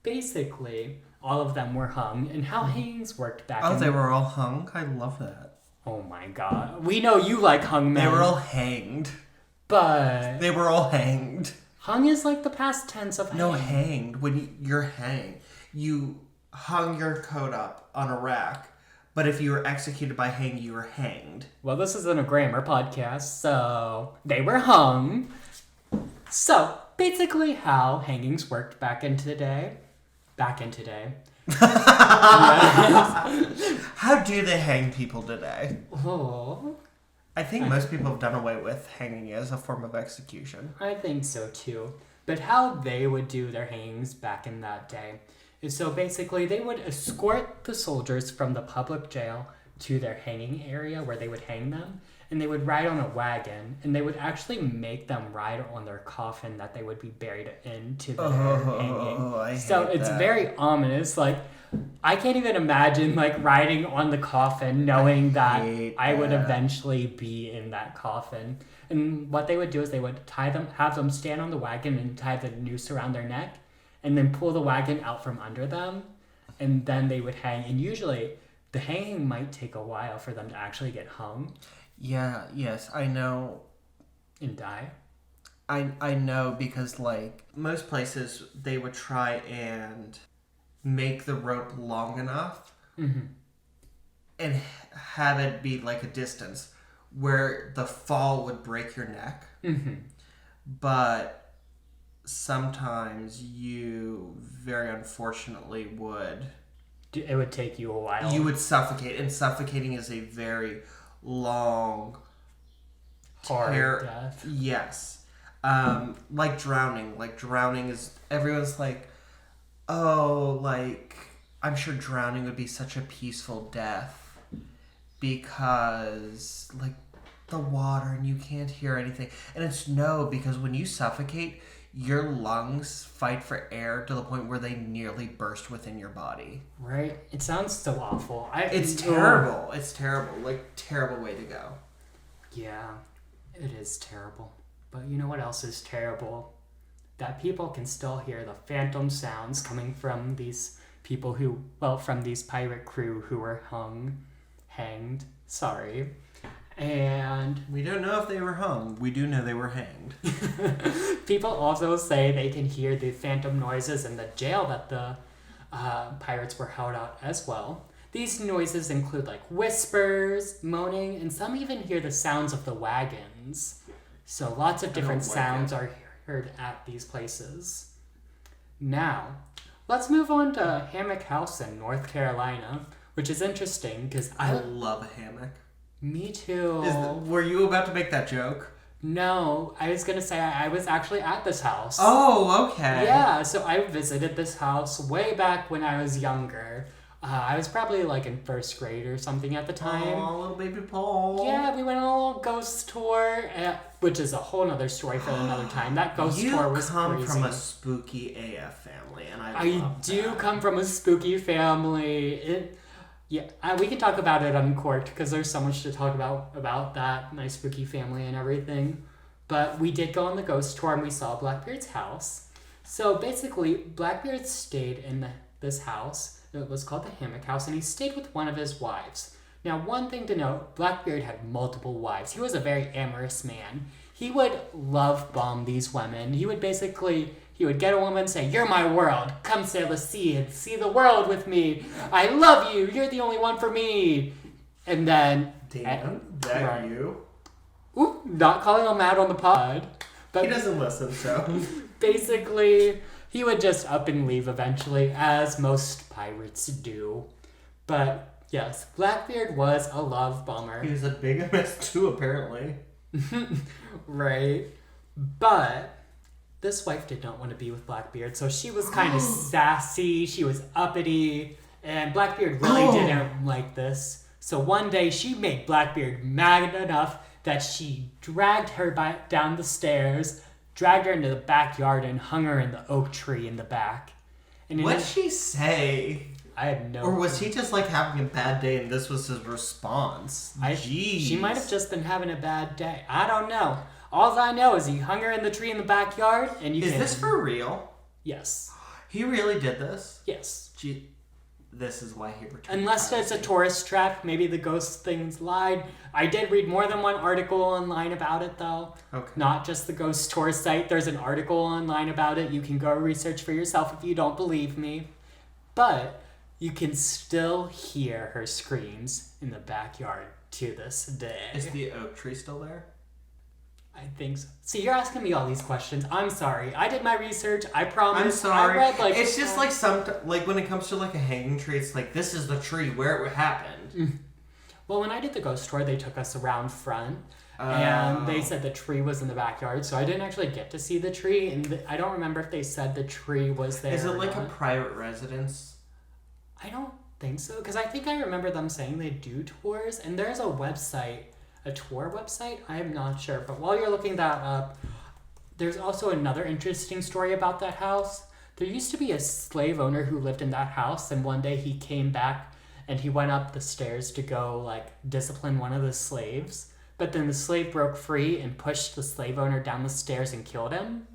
B: basically, all of them were hung, and how hangings worked back
A: Oh, they were all hung? I love that.
B: Oh my god. We know you like hung men.
A: They were all hanged.
B: But...
A: They were all hanged.
B: Hung is like the past tense of hang.
A: No, hanged. When you're hanged, you hung your coat up on a rack. But if you were executed by hang, you were hanged.
B: Well, this isn't a grammar podcast, so they were hung. So, basically how hangings worked back in today.
A: How do they hang people today?
B: Oh,
A: I think most people have done away with hanging as a form of execution.
B: I think so too. But how they would do their hangings back in that day is so basically they would escort the soldiers from the public jail to their hanging area where they would hang them, and they would ride on a wagon, and they would actually make them ride on their coffin that they would be buried into their hanging.
A: I hate
B: So it's
A: that.
B: very ominous. Like, I can't even imagine like riding on the coffin knowing that I would eventually be in that coffin. And what they would do is they would have them stand on the wagon and tie the noose around their neck, and then pull the wagon out from under them, and then they would hang. And usually the hanging might take a while for them to actually get hung.
A: Yeah, yes, I know.
B: And die.
A: I know because, like, most places, they would try and make the rope long enough and have it be, like, a distance where the fall would break your neck. But sometimes you, very unfortunately, would...
B: It would take you a while.
A: You would suffocate, and suffocating is a very long...
B: Hard death.
A: Yes. Like drowning. Like drowning is... Everyone's like, oh, like... I'm sure drowning would be such a peaceful death. Because, like, the water and you can't hear anything. And it's no, because when you suffocate, your lungs fight for air to the point where they nearly burst within your body.
B: Right? It sounds so awful.
A: It's terrible. It's terrible. Like, terrible way to go.
B: Yeah, it is terrible. But you know what else is terrible? That people can still hear the phantom sounds coming from these people who, well, from these pirate crew who were hanged. Sorry. And
A: We don't know if they were hung. We do know they were hanged.
B: people also say they can hear the phantom noises in the jail that the pirates were held out as well. These noises include like whispers, moaning, and some even hear the sounds of the wagons. So lots of different sounds are heard at these places. Now, let's move on to Hammock House in North Carolina, which is interesting because
A: I love a hammock.
B: Me too.
A: Were you about to make that joke?
B: No, I was going to say I was actually at this house.
A: Oh, okay.
B: Yeah, so I visited this house way back when I was younger. I was probably like in first grade or something at the time.
A: Oh, little baby Paul.
B: Yeah, we went on a little ghost tour, which is a whole nother story for another time. That ghost tour was
A: You come
B: crazy.
A: from a spooky AF family, and I love
B: do
A: that.
B: come from a spooky family. We can talk about it uncorked because there's so much to talk about that, my spooky family and everything. But we did go on the ghost tour and we saw Blackbeard's house. So basically, Blackbeard stayed in this house. It was called the Hammock House, and he stayed with one of his wives. Now, one thing to note, Blackbeard had multiple wives. He was a very amorous man. He would love bomb these women. He would get a woman and say, "You're my world. Come sail the sea and see the world with me. I love you. You're the only one for me." And then...
A: Damn, that you?
B: Ooh, not calling him out on the pod. But
A: He doesn't listen, so...
B: basically, he would just up and leave eventually, as most pirates do. But yes, Blackbeard was a love bomber.
A: He was a bigamist too, apparently.
B: Right. But this wife did not want to be with Blackbeard, so she was kind of sassy, she was uppity, and Blackbeard really didn't like this. So one day she made Blackbeard mad enough that she dragged her down the stairs, dragged her into the backyard, and hung her in the oak tree in the back. And
A: What'd she say?
B: I had no
A: Or was he just like having a bad day and this was his response? Jeez.
B: She might have just been having a bad day. I don't know. All I know is he hung her in the tree in the backyard, and
A: Is this for real?
B: Yes.
A: He really did this?
B: Yes.
A: This is why he returned.
B: Unless it's a tourist trap, maybe the ghost things lied. I did read more than one article online about it, though.
A: Okay.
B: Not just the ghost tour site. There's an article online about it. You can go research for yourself if you don't believe me. But you can still hear her screams in the backyard to this day.
A: Is the oak tree still there?
B: I think so. See, you're asking me all these questions. I'm sorry. I did my research. I promise.
A: I'm sorry.
B: I read,
A: it's just like when it comes to like a hanging tree, it's like this is the tree where it happened.
B: Well, when I did the ghost tour, they took us around front, and they said the tree was in the backyard, so I didn't actually get to see the tree, and I don't remember if they said the tree was there.
A: Is it
B: or
A: like
B: not.
A: a private residence?
B: I don't think so, because I think I remember them saying they do tours, and there's a website, a tour website. I am not sure, but while you're looking that up, there's also another interesting story about that house. There used to be a slave owner who lived in that house, and one day he came back and he went up the stairs to go like discipline one of the slaves, but then the slave broke free and pushed the slave owner down the stairs and killed him.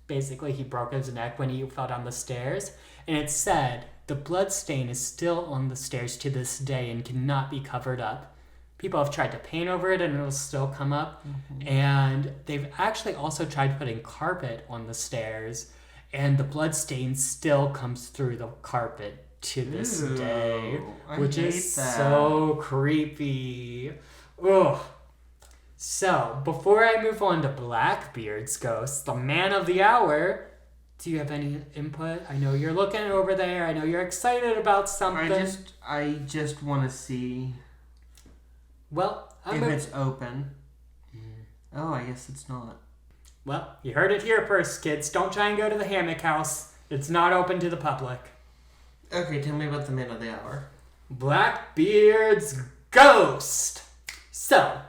B: Basically, he broke his neck when he fell down the stairs, and it said the blood stain is still on the stairs to this day and cannot be covered up. People have tried to paint over it and it'll still come up. And they've actually also tried putting carpet on the stairs, and the blood stain still comes through the carpet to this day, which is so creepy. Ugh. So, before I move on to BlackBeard's ghost, the man of the hour, do you have any input? I know you're looking over there. I know you're excited about something.
A: I just want to see
B: Well,
A: if it's open. Oh, I guess it's not.
B: Well, you heard it here first, kids. Don't try and go to the hammock house. It's not open to the public.
A: Okay, tell me about the man of the hour.
B: BlackBeard's ghost. So,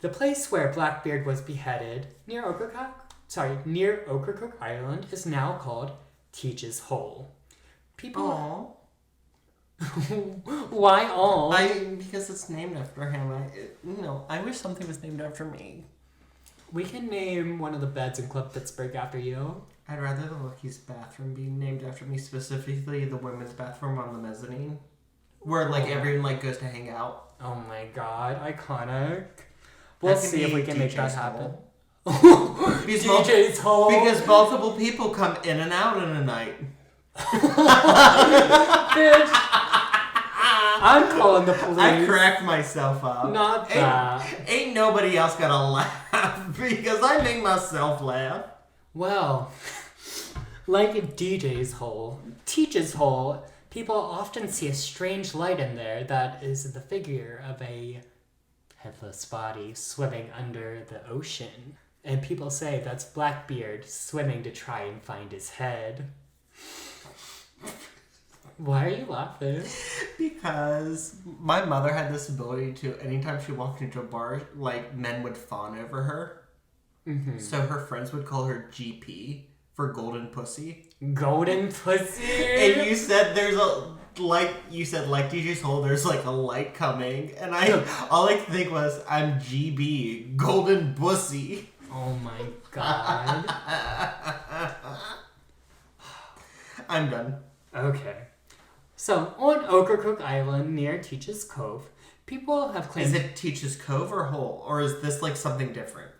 B: the place where BlackBeard was beheaded near Ocracoke Island is now called Teach's Hole. People. Why all?
A: Because it's named after him. I wish something was named after me.
B: We can name one of the beds in Club Pittsburgh after you.
A: I'd rather the Lucky's bathroom be named after me, specifically the women's bathroom on the mezzanine, where everyone goes to hang out.
B: Oh my god, iconic. We'll see if we can make that happen.
A: DJ's hole. Because multiple people come in and out in a night.
B: Bitch. I'm calling the police.
A: I cracked myself up.
B: Not that.
A: Ain't nobody else gonna laugh because I make myself laugh.
B: Well, like a DJ's hole, Teach's hole, people often see a strange light in there that is the figure of a headless body swimming under the ocean. And people say that's BlackBeard swimming to try and find his head. Why are you laughing?
A: Because my mother had this ability to, anytime she walked into a bar, men would fawn over her. Mm-hmm. So her friends would call her GP for Golden Pussy.
B: Golden Pussy?
A: And you said DJ's hole, there's a light coming. And all I could think was, I'm GB, Golden Pussy.
B: Oh my god.
A: I'm done.
B: Okay. So, on Ocracoke Island near Teach's Cove, people have claimed...
A: Is it Teach's Cove or Hole? Or is this something different?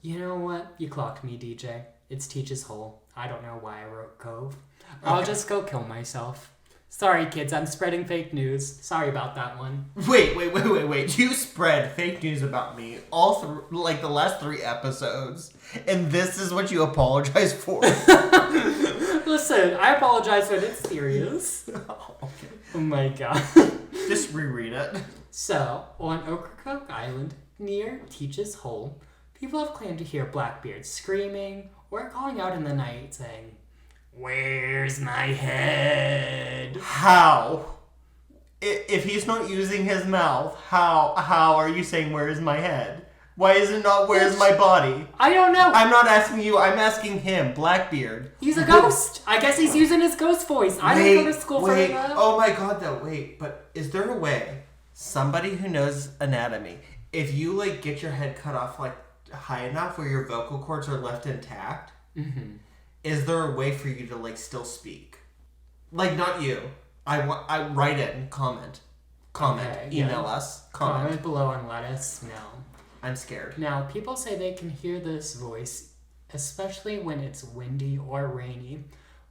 B: You know what? You clocked me, DJ. It's Teach's Hole. I don't know why I wrote Cove.
A: Okay.
B: I'll just go kill myself. Sorry, kids. I'm spreading fake news. Sorry about that one.
A: Wait. You spread fake news about me all through, the last 3 episodes. And this is what you apologize for?
B: Listen, I apologize when it's serious.
A: Okay.
B: Oh my god.
A: Just reread it.
B: So, on Ocracoke Island, near Teach's Hole, people have claimed to hear BlackBeard screaming or calling out in the night saying, "Where's my head?"
A: How? If he's not using his mouth, how are you saying, "Where is my head"? Why is it not where's my body?
B: I don't know.
A: I'm not asking you, I'm asking him, BlackBeard.
B: He's a ghost. I guess he's using his ghost voice. I didn't go to school for that.
A: Oh my god, though, wait. But is there a way, somebody who knows anatomy, if you, like, get your head cut off, like, high enough where your vocal cords are left intact, is there a way for you to, like, still speak? Like, not you. I write in, comment,
B: Okay,
A: email us,
B: Comment below and let us know.
A: I'm scared.
B: Now, people say they can hear this voice, especially when it's windy or rainy,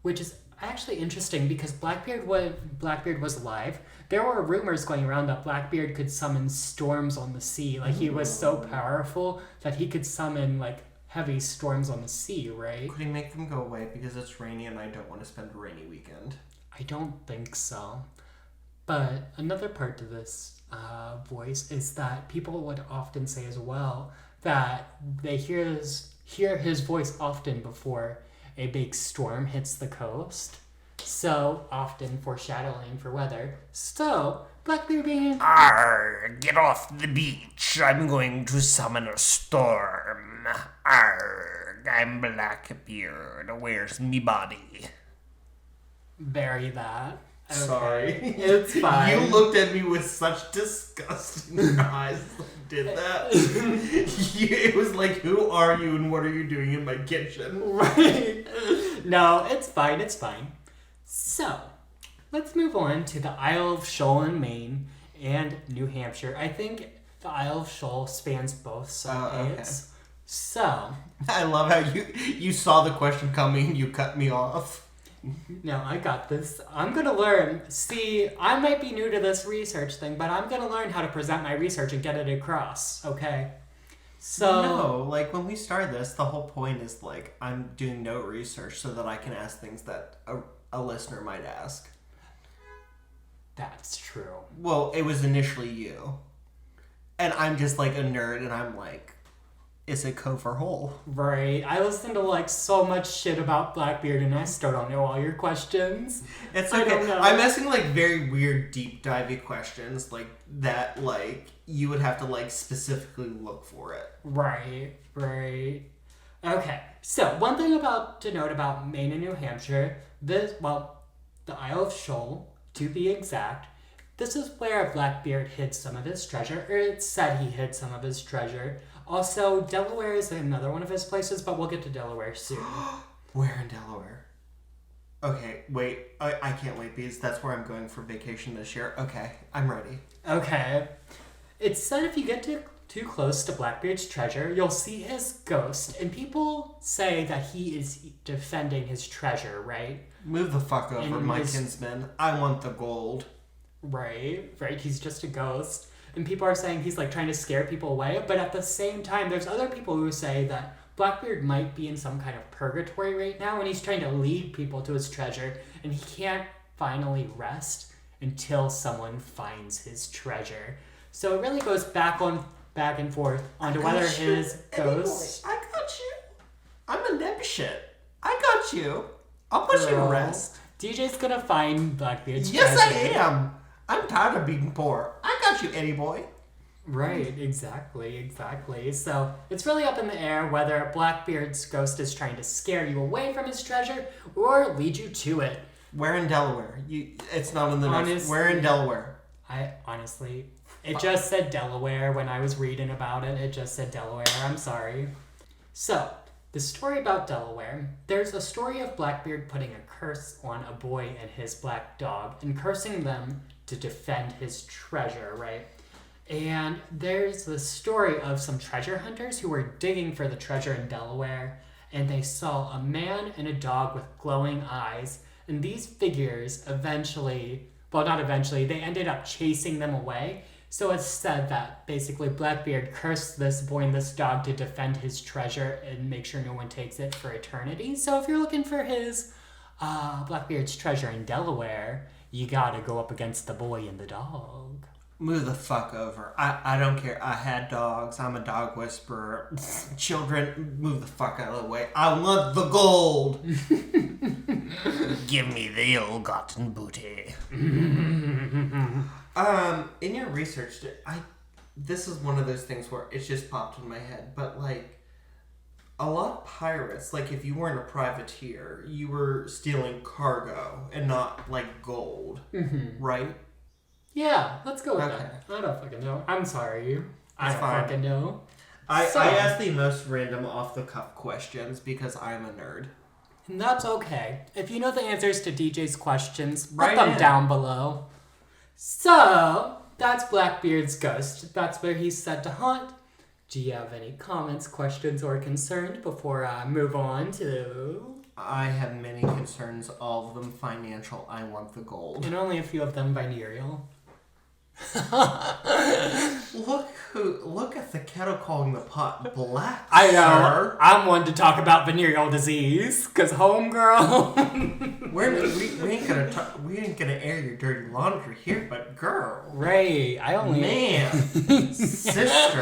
B: which is actually interesting because Blackbeard was alive. There were rumors going around that Blackbeard could summon storms on the sea. Like, he was so powerful that he could summon, like, heavy storms on the sea, right?
A: Could he make them go away because it's rainy and I don't want to spend a rainy weekend?
B: I don't think so. But another part to this voice is that people would often say as well that they hear his voice often before a big storm hits the coast. So, often foreshadowing for weather. So, Blackbeard being...
C: Arr, get off the beach. I'm going to summon a storm. Arr, I'm Blackbeard. Where's me body?
B: Bury that. Okay.
A: Sorry.
B: It's fine.
A: You looked at me with such disgusting eyes. Did that? It was like, who are you and what are you doing in my kitchen?
B: Right. No, it's fine. It's fine. So, let's move on to the Isle of Shoal in Maine and New Hampshire. I think the Isle of Shoal spans both sides.
A: Okay.
B: So,
A: I love how you saw the question coming, you cut me off.
B: no, I got this. I'm going to learn. See, I might be new to this research thing, but I'm going to learn how to present my research and get it across, okay? So,
A: No, like when we started this, the whole point is like I'm doing no research so that I can ask things that a listener might ask.
B: that's true.
A: Well, it was initially you. And I'm just like a nerd and I'm like, is it cove or hole?
B: Right. I listen to like so much shit about Blackbeard and I still don't know all your questions.
A: It's
B: I
A: okay.
B: don't know.
A: I'm asking like very weird, deep divey questions like that. Like you would have to like specifically look for it.
B: Right. Okay. So one thing to note about Maine and New Hampshire, the Isle of Shoal, to be exact, this is where Blackbeard hid some of his treasure, or it said he hid some of his treasure. Also, Delaware is another one of his places, but we'll get to Delaware soon.
A: Where in Delaware? Okay, wait. I can't wait because that's where I'm going for vacation this year. Okay, I'm ready.
B: Okay. It's said if you get too close to Blackbeard's treasure, you'll see his ghost, and people say that he is defending his treasure, right?
A: Move the fuck over,
B: And
A: my
B: his-
A: kinsman. I want the gold.
B: Right. He's just a ghost. And people are saying he's like trying to scare people away, but at the same time, there's other people who say that Blackbeard might be in some kind of purgatory right now, and he's trying to lead people to his treasure, and he can't finally rest until someone finds his treasure. So it really goes back and forth onto whether his ghost...
A: I got you. I'm a dipshit. I got you. I'll put you to
B: Girl,
A: rest.
B: DJ's gonna find Blackbeard's
A: Yes, I
B: treasure.
A: am. I'm tired of being poor. I got you, Eddie boy.
B: Right, exactly. So it's really up in the air whether Blackbeard's ghost is trying to scare you away from his treasure or lead you to it.
A: Where in Delaware? It's not in the notes.
B: Honestly-
A: Where in Delaware?
B: It just said Delaware when I was reading about it. It just said Delaware. I'm sorry. So, the story about Delaware. There's a story of Blackbeard putting a curse on a boy and his black dog and cursing them to defend his treasure, right? And there's the story of some treasure hunters who were digging for the treasure in Delaware, and they saw a man and a dog with glowing eyes, and these figures they ended up chasing them away. So it's said that basically Blackbeard cursed this boy and this dog to defend his treasure and make sure no one takes it for eternity. So if you're looking for his Blackbeard's treasure in Delaware, you gotta go up against the boy and the dog.
A: Move the fuck over. I don't care. I had dogs. I'm a dog whisperer. Children, move the fuck out of the way. I want the gold.
C: Give me the ill-gotten booty.
A: In your research, this is one of those things where it's just popped in my head, but like a lot of pirates, like if you weren't a privateer, you were stealing cargo and not like gold, right?
B: Yeah, let's go with that. I don't fucking know. I'm sorry. I don't fucking know.
A: I ask the most random off-the-cuff questions because I'm a nerd.
B: And that's okay. If you know the answers to DJ's questions,
A: Write
B: put them
A: in.
B: down below. So, that's Blackbeard's ghost. That's where he's said to haunt. Do you have any comments, questions, or concerns before I move on to...
A: I have many concerns, all of them financial. I want the gold.
B: And only a few of them venereal.
A: Look at the kettle calling the pot black.
B: I know.
A: Sir.
B: I'm one to talk about venereal disease, cause homegirl.
A: We ain't gonna air your dirty laundry here, but girl,
B: Right. I only
A: sister,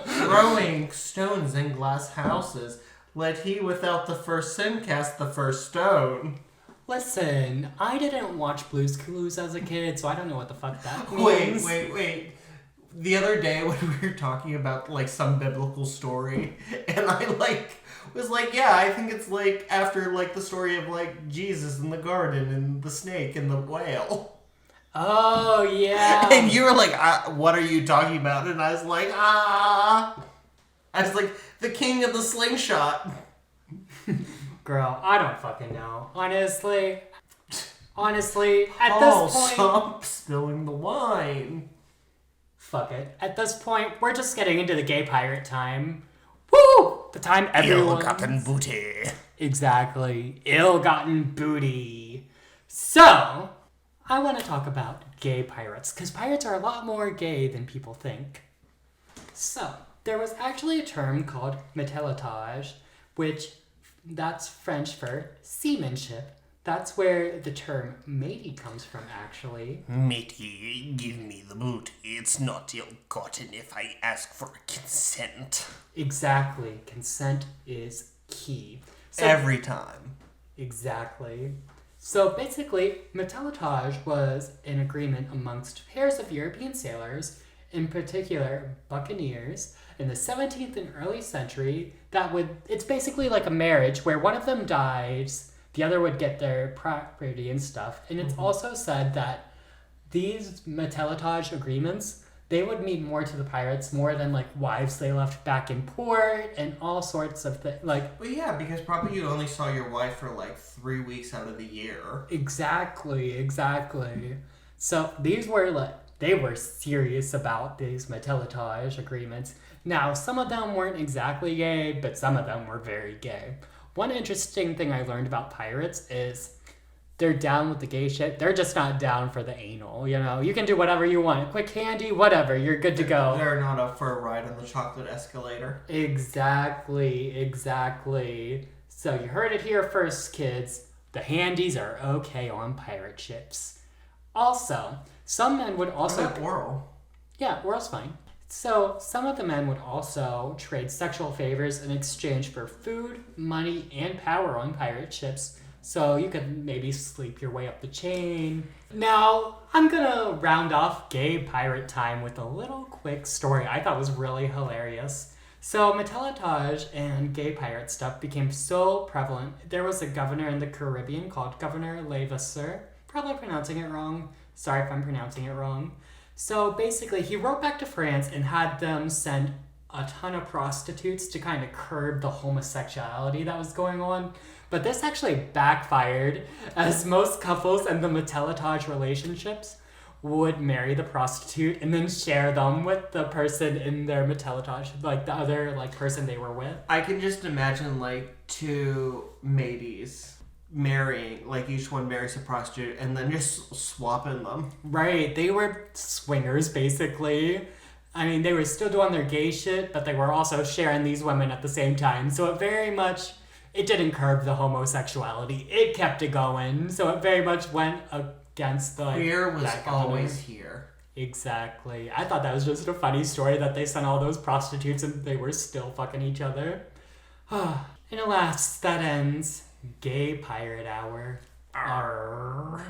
A: throwing stones in glass houses. Let he without the first sin cast the first stone.
B: Listen, I didn't watch Blue's Clues as a kid, so I don't know what the fuck that means.
A: Wait. The other day when we were talking about like some biblical story, and I was like, yeah, I think it's like after like the story of like Jesus in the garden and the snake and the whale.
B: Oh, yeah.
A: And you were like, what are you talking about? And I was like, I was like, the king of the slingshot.
B: Girl, I don't fucking know. Honestly, at
A: Oh,
B: this point...
A: stop spilling the wine.
B: Fuck it. At this point, we're just getting into the gay pirate time. Woo! The time everyone...
C: Ill-gotten booty.
B: Exactly. Ill-gotten booty. So, I want to talk about gay pirates, because pirates are a lot more gay than people think. So, there was actually a term called matelotage, which... that's French for seamanship. That's where the term matey comes from, actually.
C: Matey, give me the booty. It's not ill-gotten if I ask for consent.
B: Exactly. Consent is key. So,
A: Every time.
B: Exactly. So basically, matelotage was an agreement amongst pairs of European sailors, in particular buccaneers, in the 17th and early century. It's basically like a marriage where one of them dies, the other would get their property and stuff. And it's also said that these matelotage agreements, they would mean more to the pirates more than like wives they left back in port and all sorts of things. Well,
A: yeah, because probably you only saw your wife for like 3 weeks out of the year.
B: Exactly. So these were they were serious about these matelotage agreements. Now, some of them weren't exactly gay, but some of them were very gay. One interesting thing I learned about pirates is they're down with the gay shit. They're just not down for the anal, you know? You can do whatever you want. Quick candy, whatever. You're good to go.
A: They're not up for a ride on the chocolate escalator.
B: Exactly. So you heard it here first, kids. The handies are okay on pirate ships. Also, some men would also...
A: What about oral?
B: Yeah, oral's fine. So, some of the men would also trade sexual favors in exchange for food, money, and power on pirate ships. So, you could maybe sleep your way up the chain. Now, I'm gonna round off gay pirate time with a little quick story I thought was really hilarious. So, matelotage and gay pirate stuff became so prevalent. There was a governor in the Caribbean called Governor Levasseur. Probably pronouncing it wrong. Sorry if I'm pronouncing it wrong. So basically, he wrote back to France and had them send a ton of prostitutes to kind of curb the homosexuality that was going on. But this actually backfired, as most couples in the matelotage relationships would marry the prostitute and then share them with the person in their matelotage, like the other person they were with.
A: I can just imagine two mateys marrying, each one marries a prostitute and then just swapping them.
B: Right, they were swingers basically. I mean, they were still doing their gay shit, but they were also sharing these women at the same time. So it didn't curb the homosexuality. It kept it going. So it very much went against the...
A: Queer was always here.
B: Exactly. I thought that was just a funny story that they sent all those prostitutes and they were still fucking each other. And alas, that ends Gay Pirate Hour. Arr.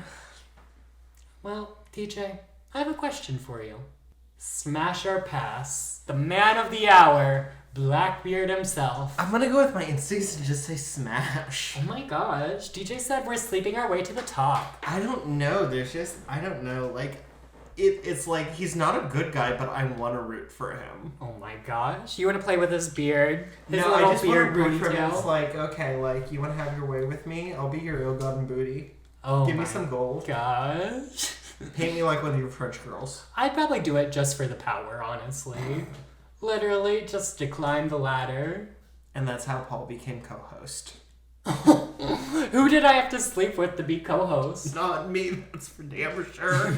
B: Well, TJ, I have a question for you. Smash or pass? The man of the hour, Blackbeard himself.
A: I'm gonna go with my instincts and just say smash.
B: Oh my gosh. DJ said we're sleeping our way to the top.
A: I don't know. I don't know. Like, it's like he's not a good guy, but I want to root for him.
B: Oh my gosh. You want to play with his beard? His
A: No,
B: little
A: I just want to
B: beard
A: root for him.
B: ponytail?
A: It's like, okay, like, you want to have your way with me? I'll be your ill-gotten booty.
B: Oh
A: Give me
B: my
A: some gold.
B: gosh.
A: Paint me like one of your French girls.
B: I'd probably do it just for the power, honestly. Literally, just to climb the ladder.
A: And that's how Paul became co-host.
B: Who did I have to sleep with to be co-host?
A: Not me, that's for damn sure.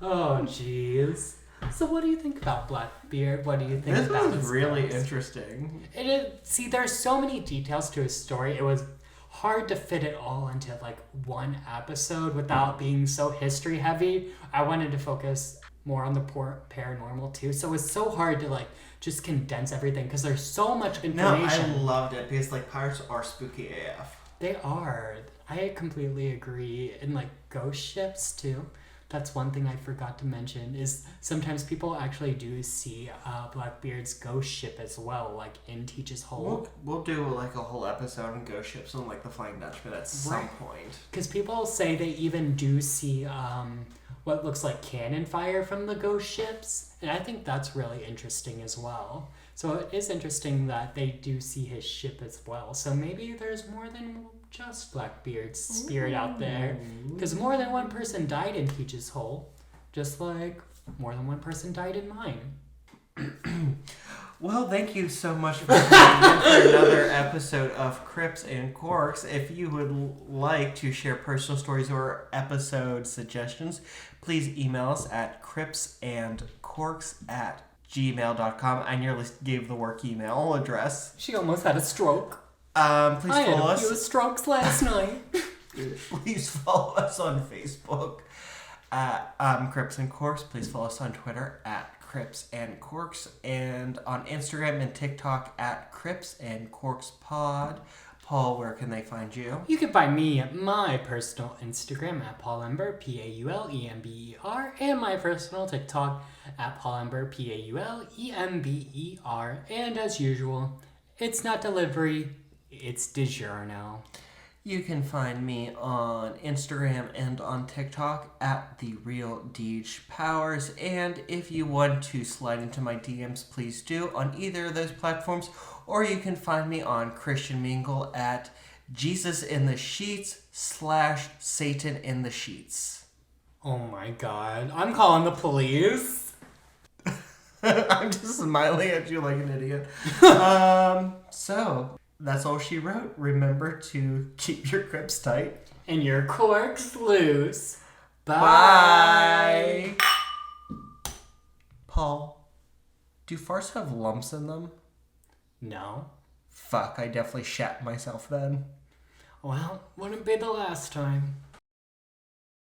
B: Oh, jeez. So what do you think about Blackbeard? What do you think
A: This
B: about
A: was
B: his
A: really
B: skills?
A: interesting.
B: It is, see, there's so many details to his story. It was hard to fit it all into like one episode without being so history heavy. I wanted to focus more on the paranormal too, so it's so hard to like just condense everything because there's so much
A: No,
B: information.
A: I loved it because, like, pirates are spooky AF.
B: They are. I completely agree. And like ghost ships too. That's one thing I forgot to mention is sometimes people actually do see Blackbeard's ghost ship as well, like in Teach's Hole.
A: We'll do, like, a whole episode on ghost ships and, like, the Flying Dutchman at some point.
B: Because people say they even do see what looks like cannon fire from the ghost ships. And I think that's really interesting as well. So it is interesting that they do see his ship as well. So maybe there's more than just Blackbeard's spirit out there. Because more than one person died in Teach's Hole. Just like more than one person died in mine.
A: Well, thank you so much for tuning in for another episode of Crips and Corks. If you would like to share personal stories or episode suggestions, please email us at cripsandcorks@gmail.com. I nearly gave the work email address.
B: She almost had a stroke.
A: Please
B: I had
A: follow
B: a few
A: us.
B: strokes last night.
A: Please follow us on Facebook at Crips and Corks. Please follow us on Twitter at Crips and Corks, and on Instagram and TikTok at Crips and Corks Pod. Paul, where can they find you?
B: You can find me at my personal Instagram at Paul Ember, Paulember, and my personal TikTok at Paul Ember, Paulember. And as usual, it's not delivery, it's DiGiorno.
A: You can find me on Instagram and on TikTok at The Real Deej Powers. And if you want to slide into my DMs, please do on either of those platforms. Or you can find me on Christian Mingle at Jesus in the Sheets / Satan in the Sheets.
B: Oh my god, I'm calling the police.
A: I'm just smiling at you like an idiot. So that's all she wrote. Remember to keep your grips tight.
B: And your corks loose. Bye.
A: Bye. Paul, do farts have lumps in them?
B: No.
A: Fuck, I definitely shat myself then.
B: Well, wouldn't be the last time.